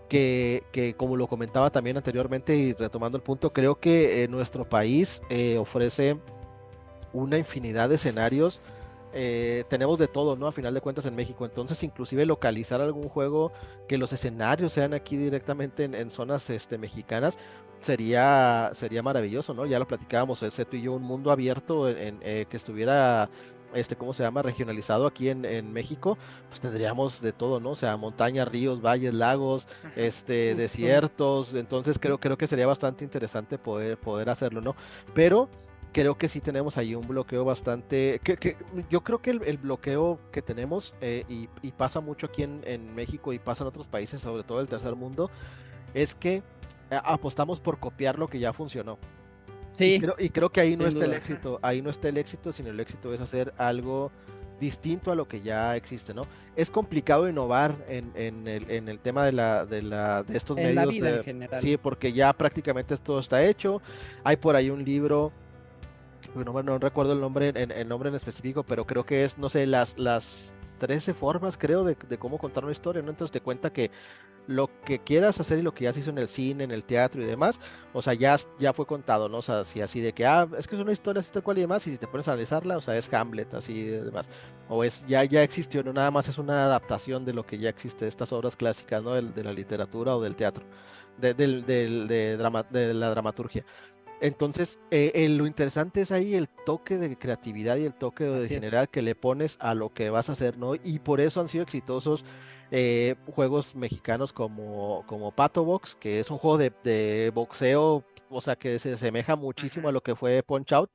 que, como lo comentaba también anteriormente y retomando el punto, creo que nuestro país ofrece una infinidad de escenarios. Tenemos de todo, ¿no? A final de cuentas en México. Entonces, inclusive localizar algún juego que los escenarios sean aquí directamente en zonas mexicanas, sería maravilloso, ¿no? Ya lo platicábamos, ese tú y yo, un mundo abierto que estuviera, ¿cómo se llama? Regionalizado aquí en México, pues tendríamos de todo, ¿no? O sea, montañas, ríos, valles, lagos, Ujú. Justo. desiertos. Entonces, creo que sería bastante interesante poder hacerlo, ¿no? Pero creo que sí tenemos ahí un bloqueo bastante, yo creo que el bloqueo que tenemos, y pasa mucho aquí en México y pasa en otros países, sobre todo el tercer mundo, es que apostamos por copiar lo que ya funcionó. Y Sí, creo que ahí no sin está el duda. Ujú. éxito, ahí no está el éxito, sino el éxito es hacer algo distinto a lo que ya existe, ¿no? Es complicado innovar en el tema de estos En la medios, vida en general. sí, porque ya prácticamente todo está hecho. Hay por ahí un libro, no, no recuerdo el nombre en específico, pero creo que es, no sé, las 13 formas, creo, de cómo contar una historia, ¿no? Entonces te cuenta que lo que quieras hacer y lo que ya se hizo en el cine, en el teatro y demás, o sea, ya fue contado, ¿no? O sea, si así de que, es que es una historia así tal cual y demás, y si te pones a analizarla, o sea, es Hamlet, así y demás, o ya existió, no nada más es una adaptación de lo que ya existe, de estas obras clásicas, ¿no? De la literatura o del teatro, de la dramaturgia. Entonces, lo interesante es ahí el toque de creatividad y el toque de Así es. general que le pones a lo que vas a hacer, ¿no? Y por eso han sido exitosos juegos mexicanos como Pato Box, que es un juego de boxeo, o sea, que se asemeja muchísimo a Ujú. lo que fue Punch Out,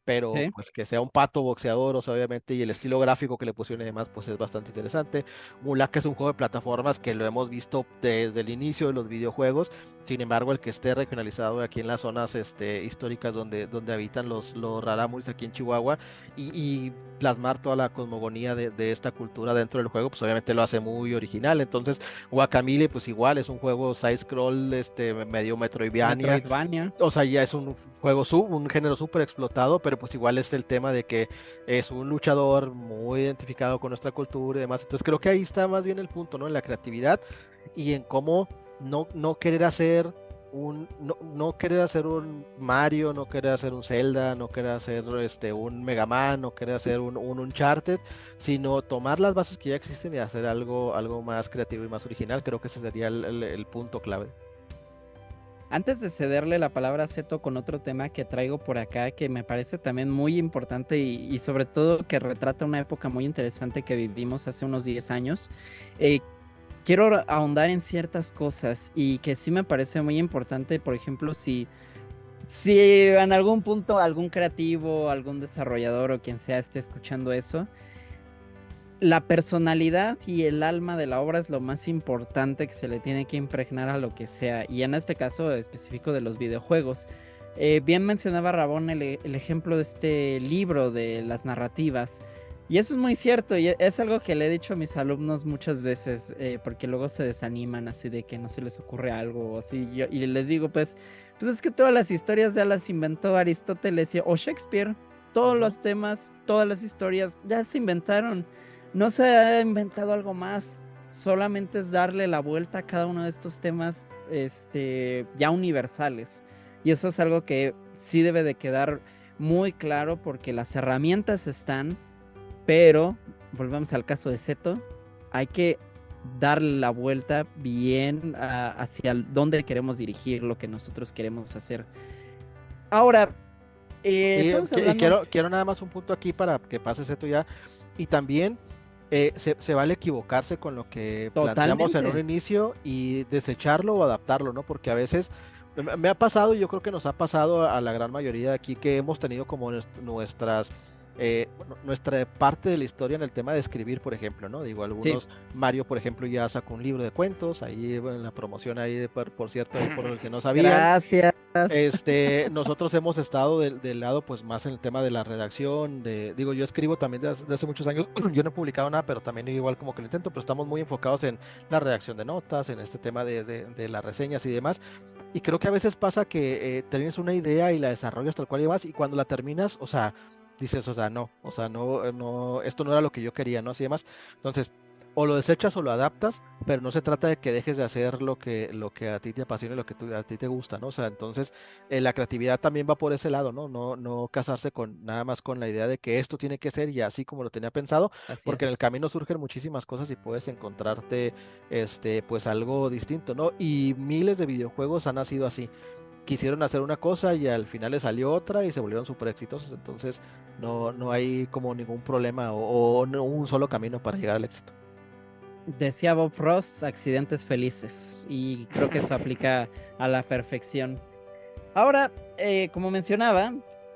pero Sí. pues que sea un pato boxeador, o sea, obviamente, y el estilo gráfico que le pusieron y demás, pues es bastante interesante. Mulaka es un juego de plataformas que lo hemos visto desde el inicio de los videojuegos. Sin embargo, el que esté regionalizado aquí en las zonas históricas donde habitan los rarámuris aquí en Chihuahua, y plasmar toda la cosmogonía de esta cultura dentro del juego, pues obviamente lo hace muy original. Entonces, Guacamelee, pues igual es un juego side-scroll, medio Metroidvania. Metroidvania. O sea, ya es un juego un género súper explotado, pero pues igual es el tema de que es un luchador muy identificado con nuestra cultura y demás. Entonces creo que ahí está más bien el punto, ¿no? En la creatividad y en cómo no querer hacer no querer hacer un Mario, no querer hacer un Zelda, no querer hacer un Mega Man, no querer hacer un Uncharted, sino tomar las bases que ya existen y hacer algo más creativo y más original. Creo que ese sería el punto clave. Antes de cederle la palabra a Seto con otro tema que traigo por acá, que me parece también muy importante y sobre todo que retrata una época muy interesante que vivimos hace unos 10 años, eh, quiero ahondar en ciertas cosas y que sí me parece muy importante, por ejemplo, si en algún punto algún creativo, algún desarrollador o quien sea esté escuchando eso, la personalidad y el alma de la obra es lo más importante que se le tiene que impregnar a lo que sea, y en este caso específico de los videojuegos. Bien mencionaba Rabón el ejemplo de este libro de las narrativas, y eso es muy cierto, y es algo que le he dicho a mis alumnos muchas veces, porque luego se desaniman así de que no se les ocurre algo o así, y les digo, pues es que todas las historias ya las inventó Aristóteles o Shakespeare, todos Ujú. los temas, todas las historias ya se inventaron. No se ha inventado algo más, solamente es darle la vuelta a cada uno de estos temas, ya universales. Y eso es algo que sí debe de quedar muy claro porque las herramientas están, pero volvemos al caso de Seto, hay que darle la vuelta bien hacia dónde queremos dirigir lo que nosotros queremos hacer. Ahora, estamos Y hablando quiero nada más un punto aquí para que pases esto ya. Y también se vale equivocarse con lo que planteamos en un totalmente. inicio y desecharlo o adaptarlo, ¿no? Porque a veces me ha pasado, y yo creo que nos ha pasado a la gran mayoría de aquí, que hemos tenido como bueno, nuestra parte de la historia en el tema de escribir, por ejemplo, ¿no? Digo, Sí, algunos, Mario, por ejemplo, ya sacó un libro de cuentos, ahí bueno, en la promoción ahí, por cierto, ahí por si no sabían. gracias. Nosotros hemos estado del lado, pues, más en el tema de la redacción, digo, yo escribo también desde hace muchos años, yo no he publicado nada, pero también igual como que lo intento, pero estamos muy enfocados en la redacción de notas, en este tema de las reseñas y demás, y creo que a veces pasa que tienes una idea y la desarrollas tal cual llevas, y cuando la terminas, o sea, dices, o sea, no, no, esto no era lo que yo quería, ¿no? Así demás, entonces, o lo desechas o lo adaptas, pero no se trata de que dejes de hacer lo que a ti te apasiona y lo que a ti te gusta, ¿no? O sea, entonces la creatividad también va por ese lado, ¿no? No casarse con nada más con la idea de que esto tiene que ser y así como lo tenía pensado, Así porque en el es. camino surgen muchísimas cosas y puedes encontrarte, pues algo distinto, ¿no? Y miles de videojuegos han nacido así. Quisieron hacer una cosa y al final les salió otra y se volvieron súper exitosos, entonces no hay como ningún problema o no un solo camino para llegar al éxito. Decía Bob Ross, accidentes felices, y creo que eso aplica a la perfección. Ahora, como mencionaba,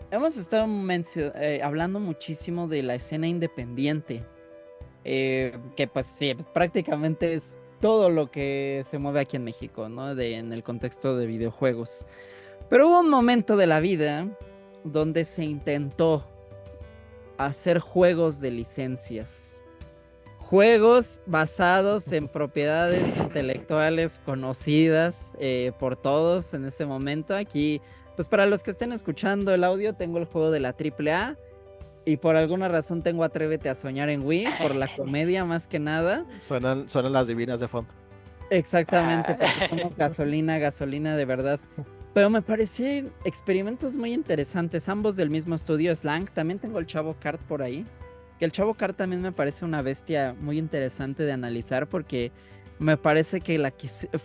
hemos estado hablando muchísimo de la escena independiente, que pues sí, pues, prácticamente es todo lo que se mueve aquí en México, ¿no? En el contexto de videojuegos. Pero hubo un momento de la vida donde se intentó hacer juegos de licencias. Juegos basados en propiedades intelectuales conocidas por todos en ese momento. Aquí, pues para los que estén escuchando el audio, tengo el juego de la AAA y por alguna razón tengo Atrévete a Soñar en Wii, por la comedia más que nada. Suenan las divinas de fondo. Exactamente, Ah, porque somos gasolina, gasolina de verdad. Pero me parecen experimentos muy interesantes, ambos del mismo estudio, Slang. También tengo el Chavo Kart por ahí. Que el Chavo Kart también me parece una bestia muy interesante de analizar porque me parece que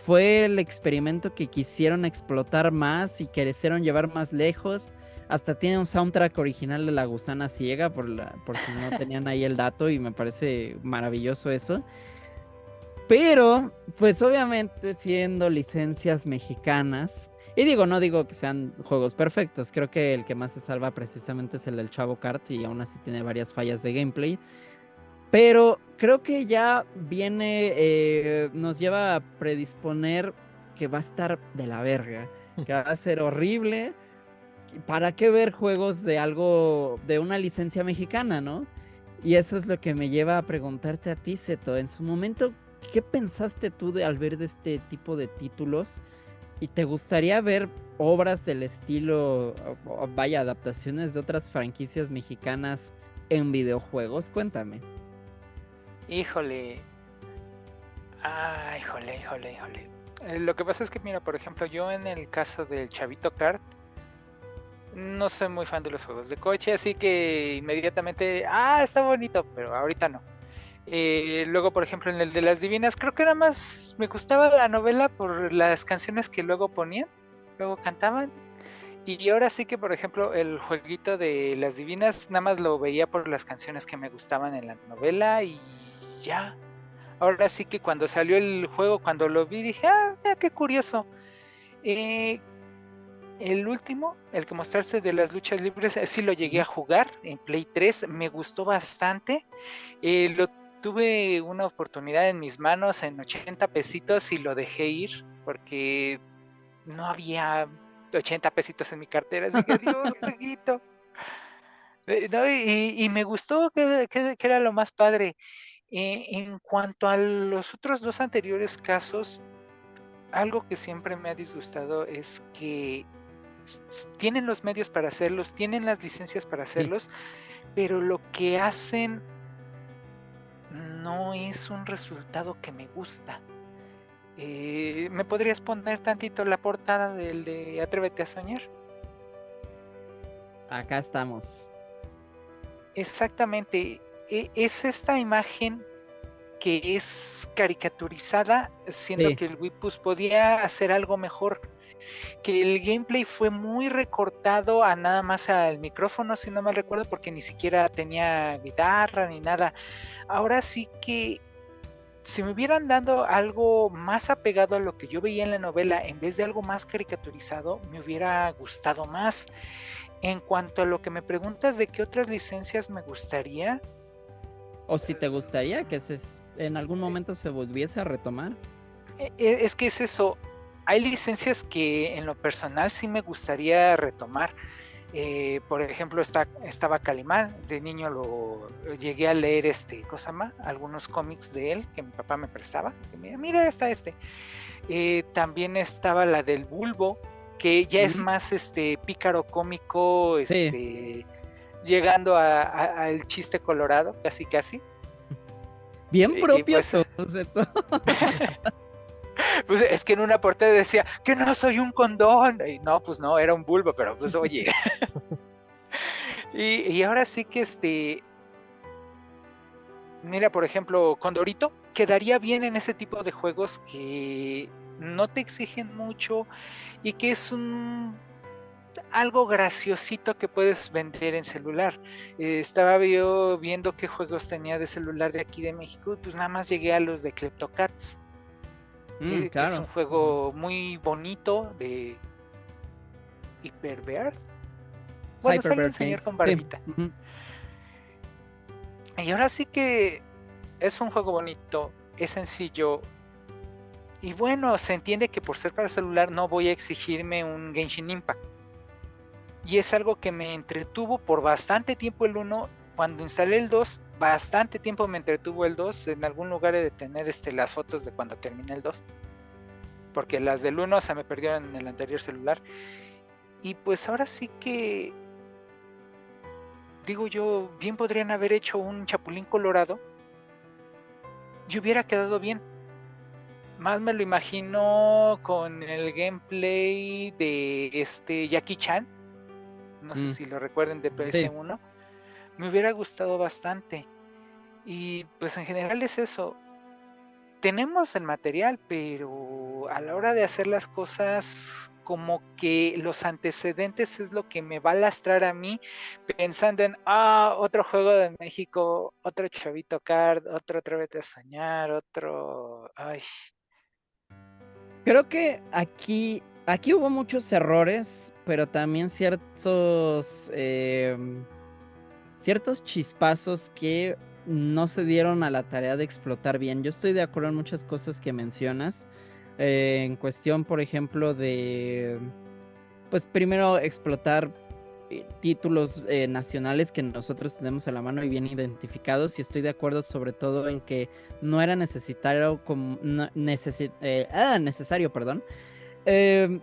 fue el experimento que quisieron explotar más y quisieron llevar más lejos. Hasta tiene un soundtrack original de La Gusana Ciega, por si no tenían ahí el dato, y me parece maravilloso eso. Pero, pues obviamente siendo licencias mexicanas, y digo, no digo que sean juegos perfectos, creo que el que más se salva precisamente es el del Chavo Kart y aún así tiene varias fallas de gameplay, pero creo que ya viene, nos lleva a predisponer que va a estar de la verga, que va a ser horrible. ¿Para qué ver juegos de algo, de una licencia mexicana, no? Y eso es lo que me lleva a preguntarte a ti, Seto. En su momento, ¿qué pensaste tú al ver de este tipo de títulos? ¿Y te gustaría ver obras del estilo, vaya, adaptaciones de otras franquicias mexicanas en videojuegos? Cuéntame. híjole. Híjole. Lo que pasa es que, mira, por ejemplo, yo en el caso del Chavito Kart, no soy muy fan de los juegos de coche, así que inmediatamente, está bonito, pero ahorita no. Luego, por ejemplo, en el de las divinas, creo que nada más me gustaba la novela por las canciones que luego ponían, luego cantaban. Y ahora sí que, por ejemplo, el jueguito de las divinas, nada más lo veía por las canciones que me gustaban en la novela y ya. Ahora sí que cuando salió el juego, cuando lo vi, dije, mira qué curioso. Eh, el último, el que mostraste de las luchas libres, sí lo llegué a jugar en Play 3, me gustó bastante. Lo tuve una oportunidad en mis manos en 80 pesitos y lo dejé ir porque no había 80 pesitos en mi cartera, así que adiós, jueguito. No, y me gustó que era lo más padre. En cuanto a los otros dos anteriores casos, algo que siempre me ha disgustado es que tienen los medios para hacerlos, tienen las licencias para Sí. hacerlos, pero lo que hacen no es un resultado que me gusta. ¿Me podrías poner tantito la portada del de Atrévete a Soñar? Acá estamos. Exactamente. Es esta imagen que es caricaturizada, siendo Sí. que el Wii pues, podía hacer algo mejor. Que el gameplay fue muy recortado a nada más al micrófono, si no mal recuerdo, porque ni siquiera tenía guitarra ni nada. Ahora sí que si me hubieran dado algo más apegado a lo que yo veía en la novela, en vez de algo más caricaturizado, me hubiera gustado más. En cuanto a lo que me preguntas de qué otras licencias me gustaría, O si te gustaría que en algún momento se volviese a retomar. es que es eso. Hay licencias que en lo personal sí me gustaría retomar. Por ejemplo, estaba Calimán, de niño lo llegué a leer ¿cosa más? Algunos cómics de él que mi papá me prestaba. Mira, está este. También estaba la del Bulbo, que ya es más pícaro cómico, Sí. llegando al chiste colorado, casi casi. Bien Y propio pues, todos de todo. pues es que en una portada decía que no soy un condón. Y no, pues no, era un bulbo, pero pues oye. y ahora sí que mira, por ejemplo, Condorito quedaría bien en ese tipo de juegos que no te exigen mucho y que es algo graciosito que puedes vender en celular. Estaba yo viendo qué juegos tenía de celular de aquí de México y pues nada más llegué a los de Kleptocats, que es un Claro. juego muy bonito de Hyperbird. Bueno, sale un Hyperbird señor Games. con Sí. barbita. Y ahora sí que es un juego bonito, es sencillo. Y bueno, se entiende que por ser para celular no voy a exigirme un Genshin Impact. Y es algo que me entretuvo por bastante tiempo el 1. Cuando instalé el 2, bastante tiempo me entretuvo el 2. En algún lugar he de tener las fotos de cuando terminé el 2. Porque las del 1 se me perdieron en el anterior celular. Y pues ahora sí que, digo yo, bien podrían haber hecho un Chapulín Colorado y hubiera quedado bien. Más me lo imagino con el gameplay de Jackie Chan. No sé si lo recuerden de Sí. PS1. Me hubiera gustado bastante. Y pues en general es eso. Tenemos el material, pero a la hora de hacer las cosas, como que los antecedentes es lo que me va a lastrar a mí, pensando en, otro juego de México, otro Chavito Card, otro Atrévete a Soñar, otro... Ay. Creo que aquí hubo muchos errores, pero también ciertos chispazos que no se dieron a la tarea de explotar bien. Yo estoy de acuerdo en muchas cosas que mencionas. En cuestión, por ejemplo, pues primero explotar títulos nacionales que nosotros tenemos a la mano y bien identificados. Y estoy de acuerdo sobre todo en que no era necesario, perdón, eh,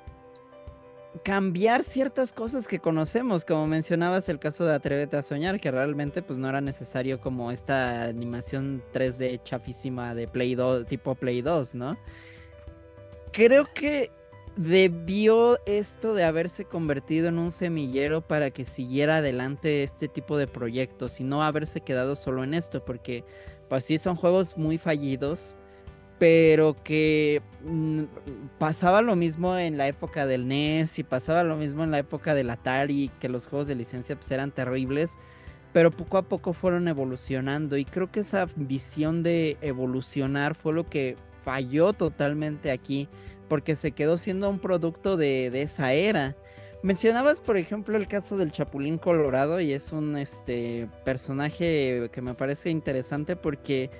cambiar ciertas cosas que conocemos, como mencionabas el caso de Atrévete a Soñar, que realmente pues no era necesario como esta animación 3D chafísima de Play 2, tipo Play 2, ¿no? Creo que debió esto de haberse convertido en un semillero para que siguiera adelante este tipo de proyectos y no haberse quedado solo en esto, porque pues sí son juegos muy fallidos, pero que pasaba lo mismo en la época del NES y pasaba lo mismo en la época del Atari, que los juegos de licencia pues eran terribles, pero poco a poco fueron evolucionando y creo que esa visión de evolucionar fue lo que falló totalmente aquí, porque se quedó siendo un producto de esa era. Mencionabas, por ejemplo, el caso del Chapulín Colorado y es un personaje que me parece interesante porque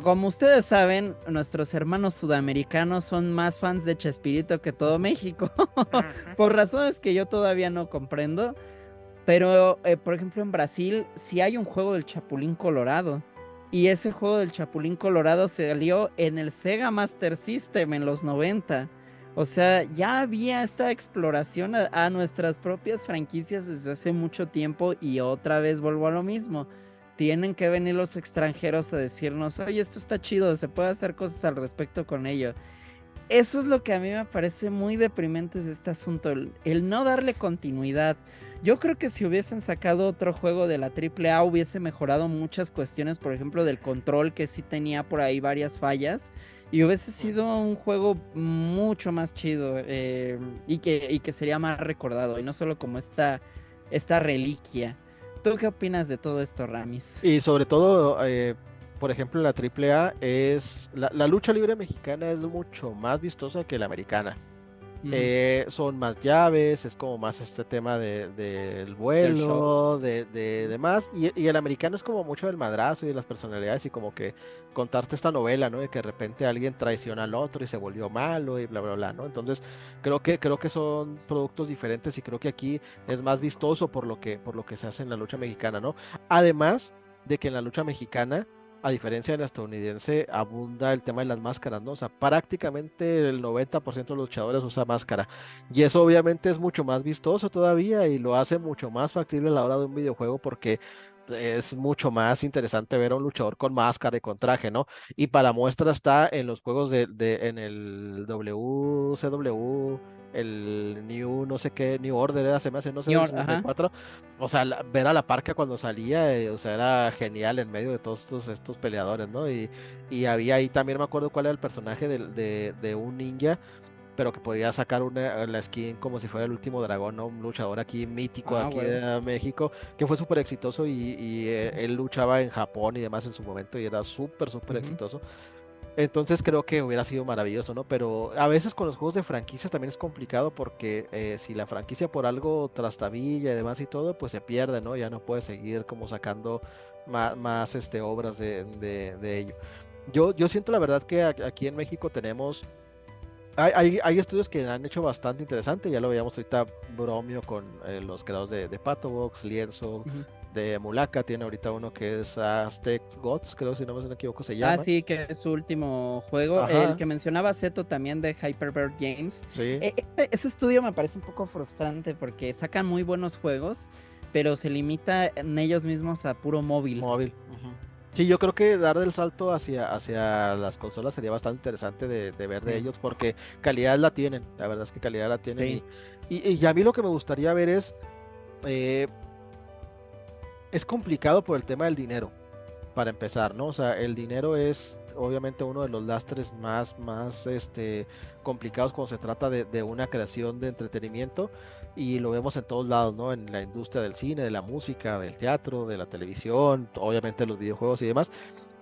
como ustedes saben, nuestros hermanos sudamericanos son más fans de Chespirito que todo México, por razones que yo todavía no comprendo. Pero, por ejemplo, en Brasil sí hay un juego del Chapulín Colorado. Y ese juego del Chapulín Colorado salió en el Sega Master System en los 90. O sea, ya había esta exploración a nuestras propias franquicias desde hace mucho tiempo y otra vez vuelvo a lo mismo. Tienen que venir los extranjeros a decirnos, oye, esto está chido, se puede hacer cosas al respecto con ello. Eso es lo que a mí me parece muy deprimente de este asunto, el no darle continuidad. Yo creo que si hubiesen sacado otro juego de la AAA hubiese mejorado muchas cuestiones, por ejemplo, del control, que sí tenía por ahí varias fallas, y hubiese sido un juego mucho más chido, y que sería más recordado, y no solo como esta reliquia. ¿Tú qué opinas de todo esto, Ramis? Y sobre todo, por ejemplo, la AAA la lucha libre mexicana es mucho más vistosa que la americana. Ujú. Son más llaves, es como más este tema del Del show. vuelo, de demás, y el americano es como mucho del madrazo y de las personalidades y como que contarte esta novela, ¿no? De que de repente alguien traiciona al otro y se volvió malo y bla, bla, bla, ¿no? Entonces creo que son productos diferentes y creo que aquí es más vistoso por lo que se hace en la lucha mexicana, ¿no? Además de que en la lucha mexicana a diferencia de la estadounidense, abunda el tema de las máscaras, ¿no? O sea, prácticamente el 90% de los luchadores usa máscara. Y eso obviamente es mucho más vistoso todavía y lo hace mucho más factible a la hora de un videojuego porque es mucho más interesante ver a un luchador con máscara y con traje, ¿no? Y para muestra está en los juegos en el WCW, el New, no sé qué, New Order era, se me hace, no sé, del Ajá. 64. O sea, ver a la Parca cuando salía, o sea, era genial en medio de todos estos peleadores, ¿no? Y había ahí también, me acuerdo cuál era el personaje de un ninja, pero que podía sacar la skin como si fuera el último dragón, ¿no? Un luchador aquí mítico Ah, aquí huevo. de México, que fue súper exitoso y él luchaba en Japón y demás en su momento y era súper, súper Ujú. exitoso. Entonces creo que hubiera sido maravilloso, ¿no? Pero a veces con los juegos de franquicias también es complicado porque si la franquicia por algo trastabilla y demás y todo, pues se pierde, ¿no? Ya no puede seguir como sacando más, obras de ello. Yo siento la verdad que aquí en México tenemos, hay estudios que han hecho bastante interesante, ya lo veíamos ahorita Bromio con los creadores de Patobox, Lienzo, Ujú. de Mulaka, tiene ahorita uno que es Aztec Gods, creo si no me equivoco se Ah, llama. sí, que es su último juego. El Ajá, que mencionaba Zeto también de Hyperbird Games. sí. Ese estudio me parece un poco frustrante porque sacan muy buenos juegos, pero se limita en ellos mismos a puro móvil. Móvil. Ujú. Sí, yo creo que dar el salto hacia las consolas sería bastante interesante de ver de Sí, ellos porque calidad la tienen, la verdad es que calidad la tienen sí. y a mí lo que me gustaría ver eh, es complicado por el tema del dinero, para empezar, ¿no? O sea, el dinero es obviamente uno de los lastres más complicados cuando se trata de una creación de entretenimiento y lo vemos en todos lados, ¿no? En la industria del cine, de la música, del teatro, de la televisión, obviamente los videojuegos y demás,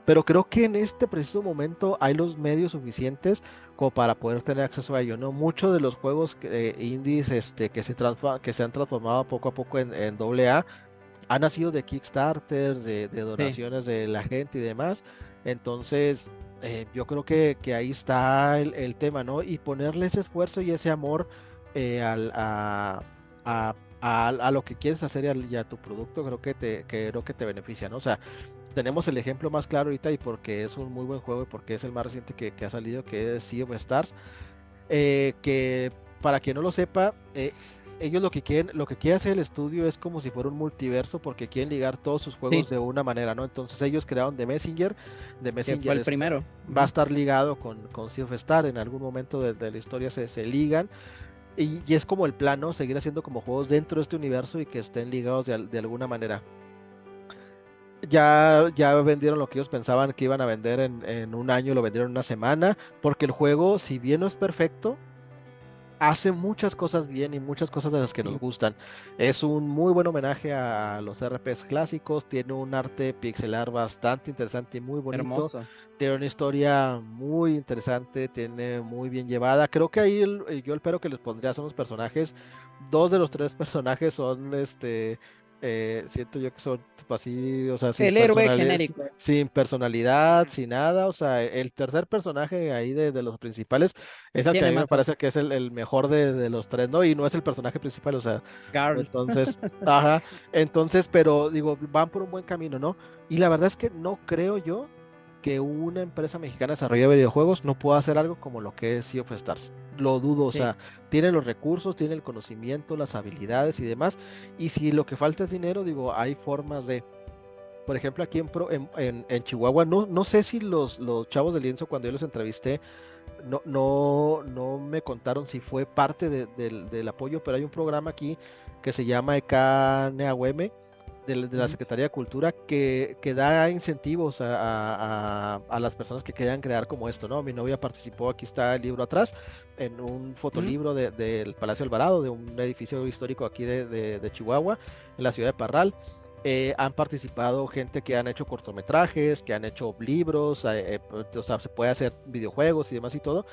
pero creo que en este preciso momento hay los medios suficientes como para poder tener acceso a ello, ¿no? Muchos de los juegos indies que se han transformado poco a poco en AA han nacido de Kickstarter, de Sí. donaciones de la gente y demás. Entonces, yo creo que ahí está el tema, ¿no? Y ponerle ese esfuerzo y ese amor a lo que quieres hacer y a tu producto, creo que te beneficia, ¿no? O sea, tenemos el ejemplo más claro ahorita y porque es un muy buen juego y porque es el más reciente que ha salido, que es Sea of Stars, que para quien no lo sepa, ellos lo que quiere hacer el estudio es como si fuera un multiverso porque quieren ligar todos sus juegos Sí, de una manera, ¿no? Entonces ellos crearon The que fue Messenger el primero. va a Ujú. estar ligado con Sea of Star, en algún momento de la historia se ligan y es como el plano, seguir haciendo como juegos dentro de este universo y que estén ligados de alguna manera. Ya vendieron lo que ellos pensaban que iban a vender en un año, lo vendieron en una semana, porque el juego, si bien no es perfecto, hace muchas cosas bien y muchas cosas de las que nos Sí, gustan. Es un muy buen homenaje a los RPs clásicos, tiene un arte pixelar bastante interesante y muy bonito, hermoso. tiene una historia muy interesante, tiene muy bien llevada. Creo que ahí yo el pero que les pondría son los personajes. Dos de los tres personajes son siento yo que son tipo así, o sea, El héroe genérico. sin personalidad, sin nada. O sea, el tercer personaje ahí de los principales es el que a Tiene mí me más parece que es el mejor de los tres, ¿no? Y no es el personaje principal, o sea, Garl. entonces, ajá, entonces, pero digo, van por un buen camino, ¿no? Y la verdad es que no creo yo que una empresa mexicana desarrolle videojuegos no pueda hacer algo como lo que es Sea of Stars. Lo dudo, o Sí. sea, tiene los recursos, tiene el conocimiento, las habilidades y demás. Y si lo que falta es dinero, digo, hay formas por ejemplo, aquí en Chihuahua, no sé si los chavos de Lienzo, cuando yo los entrevisté, no me contaron si fue parte del apoyo, pero hay un programa aquí que se llama ECANEAUM, de la Secretaría de Cultura, que da incentivos a las personas que quieran crear como esto, ¿no? Mi novia participó, aquí está el libro atrás, en un fotolibro del Palacio Alvarado, de un edificio histórico aquí de Chihuahua, en la ciudad de Parral. Han participado gente que han hecho cortometrajes, que han hecho libros, o sea, se puede hacer videojuegos y demás y todo.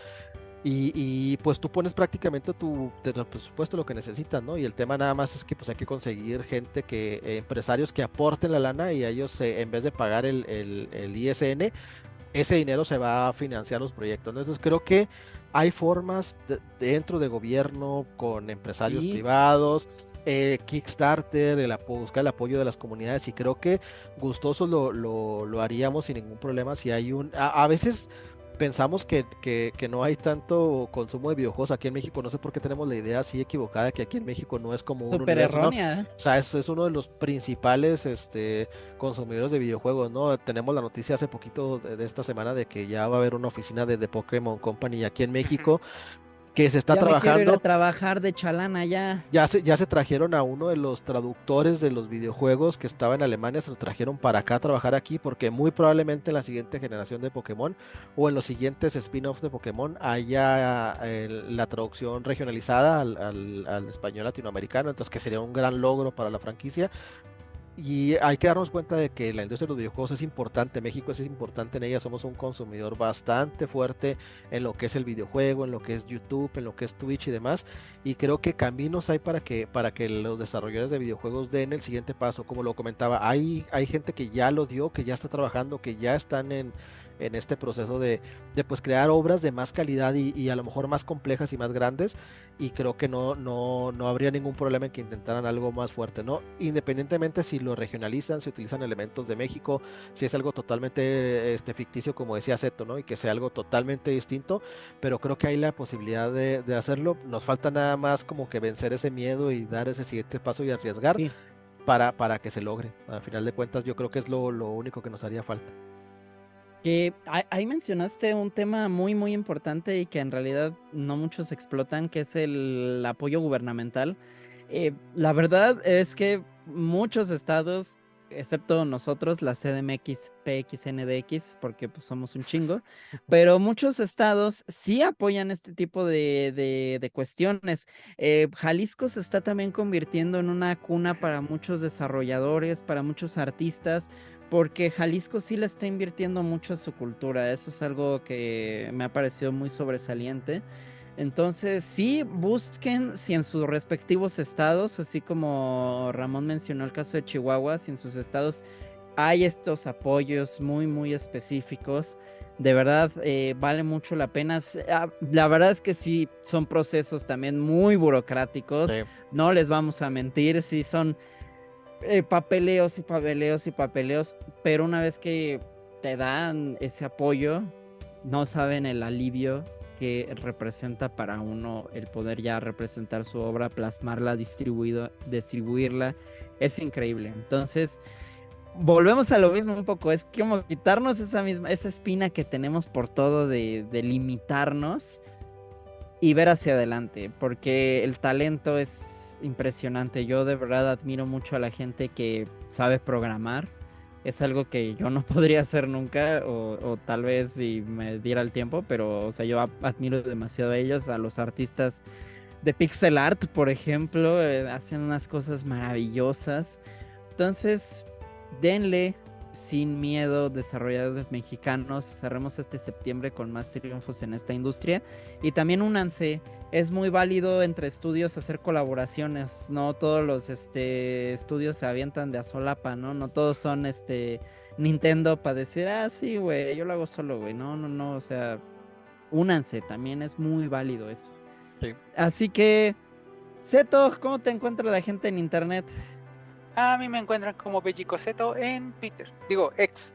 Pues tú pones prácticamente tu presupuesto, lo que necesitas, ¿no? Y el tema nada más es que pues hay que conseguir gente empresarios que aporten la lana y a ellos en vez de pagar el ISN, ese dinero se va a financiar los proyectos, ¿no? Entonces creo que hay formas dentro de gobierno, con empresarios Sí, privados, Kickstarter, buscar el apoyo de las comunidades y creo que gustosos lo haríamos sin ningún problema si hay a veces pensamos que no hay tanto consumo de videojuegos aquí en México, no sé por qué tenemos la idea así equivocada que aquí en México no es como un súper universo, ¿no? errónea. O sea, es uno de los principales consumidores de videojuegos, ¿no? Tenemos la noticia hace poquito de esta semana de que ya va a haber una oficina de Pokémon Company aquí en Ujú. México que se está Ya me quiero ir a trabajando. trabajar de chalana ya. Ya se trajeron a uno de los traductores de los videojuegos que estaba en Alemania, se lo trajeron para acá a trabajar aquí, porque muy probablemente en la siguiente generación de Pokémon o en los siguientes spin-offs de Pokémon haya la traducción regionalizada al español latinoamericano, entonces que sería un gran logro para la franquicia. Y hay que darnos cuenta de que la industria de los videojuegos es importante, México es importante en ella, somos un consumidor bastante fuerte en lo que es el videojuego, en lo que es YouTube, en lo que es Twitch y demás, y creo que caminos hay para que los desarrolladores de videojuegos den el siguiente paso, como lo comentaba, hay gente que ya lo dio, que ya está trabajando, que ya están en este proceso de pues crear obras de más calidad y a lo mejor más complejas y más grandes, y creo que no habría ningún problema en que intentaran algo más fuerte, ¿no? Independientemente si lo regionalizan, si utilizan elementos de México, si es algo totalmente ficticio, como decía Zeto, ¿no? Y que sea algo totalmente distinto, pero creo que hay la posibilidad de hacerlo. Nos falta nada más como que vencer ese miedo y dar ese siguiente paso y arriesgar Sí. para que se logre. Al final de cuentas, yo creo que es lo único que nos haría falta. Que ahí mencionaste un tema muy, muy importante y que en realidad no muchos explotan, que es el apoyo gubernamental. La verdad es que muchos estados, excepto nosotros, la CDMX, PXNDX, porque pues somos un chingo, pero muchos estados sí apoyan este tipo de cuestiones. Jalisco se está también convirtiendo en una cuna para muchos desarrolladores, para muchos artistas, porque Jalisco sí le está invirtiendo mucho a su cultura. Eso es algo que me ha parecido muy sobresaliente. Entonces, sí, busquen si en sus respectivos estados, así como Ramón mencionó el caso de Chihuahua, si en sus estados hay estos apoyos muy, muy específicos. De verdad, vale mucho la pena. La verdad es que sí, son procesos también muy burocráticos. Sí, No les vamos a mentir, sí son papeleos y papeleos y papeleos, pero una vez que te dan ese apoyo, no saben el alivio que representa para uno el poder ya representar su obra, plasmarla, distribuirla, es increíble. Entonces, volvemos a lo mismo un poco, es como quitarnos esa espina que tenemos por todo de limitarnos y ver hacia adelante, porque el talento es impresionante. Yo de verdad admiro mucho a la gente que sabe programar. Es algo que yo no podría hacer nunca, o tal vez si me diera el tiempo, pero o sea, yo admiro demasiado a ellos, a los artistas de pixel art, por ejemplo, hacen unas cosas maravillosas. Entonces, denle sin miedo, desarrolladores mexicanos. Cerremos este septiembre con más triunfos en esta industria. Y también únanse. Es muy válido entre estudios hacer colaboraciones. No todos los estudios se avientan de a solapa, ¿no? No todos son Nintendo para decir, ah, sí, güey, yo lo hago solo, güey. No, no, no. O sea, únanse. También es muy válido eso. sí. Así que, Seto, ¿cómo te encuentra la gente en internet? A mí me encuentran como Bellicoseto en Twitter. Digo, ex.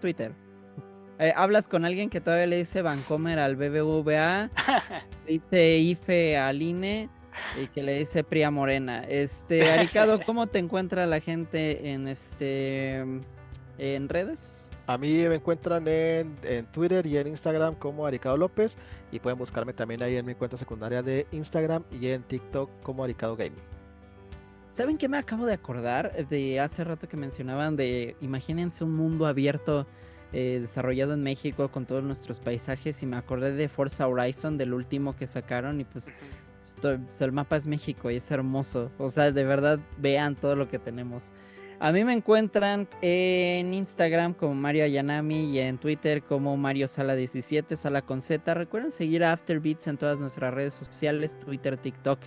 Twitter. Hablas con alguien que todavía le dice Vancomer al BBVA, dice IFE al INE y que le dice Pria Morena. Aricado, ¿cómo te encuentra la gente en redes? A mí me encuentran en Twitter y en Instagram como Aricado López y pueden buscarme también ahí en mi cuenta secundaria de Instagram y en TikTok como Aricado Gaming. ¿Saben qué me acabo de acordar de hace rato que mencionaban de, imagínense un mundo abierto desarrollado en México con todos nuestros paisajes y me acordé de Forza Horizon, del último que sacaron y pues, pues el mapa es México y es hermoso, o sea, de verdad vean todo lo que tenemos. A mí me encuentran en Instagram como Mario Ayanami y en Twitter como Mario Sala 17, Sala con Z. Recuerden seguir a Afterbeats en todas nuestras redes sociales, Twitter, TikTok,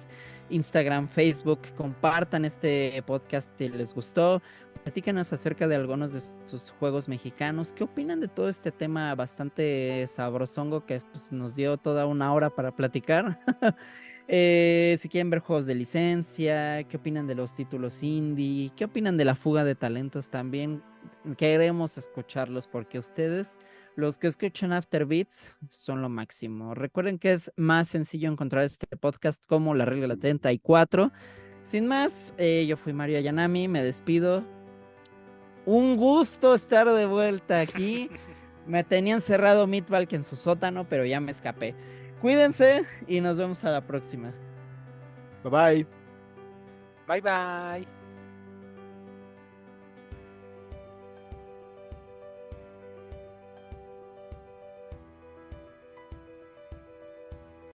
Instagram, Facebook. Compartan este podcast si les gustó. Platícanos acerca de algunos de sus juegos mexicanos. ¿Qué opinan de todo este tema bastante sabrosongo que pues, nos dio toda una hora para platicar? Si quieren ver juegos de licencia, ¿qué opinan de los títulos indie? ¿Qué opinan de la fuga de talentos también? Queremos escucharlos porque ustedes, los que escuchan After Beats, son lo máximo. Recuerden que es más sencillo encontrar este podcast como La Regla 34. Sin más, yo fui Mario Ayanami, me despido. Un gusto estar de vuelta aquí. Me tenían cerrado Meatbalk en su sótano, pero ya me escapé. Cuídense y nos vemos a la próxima. Bye bye. Bye bye.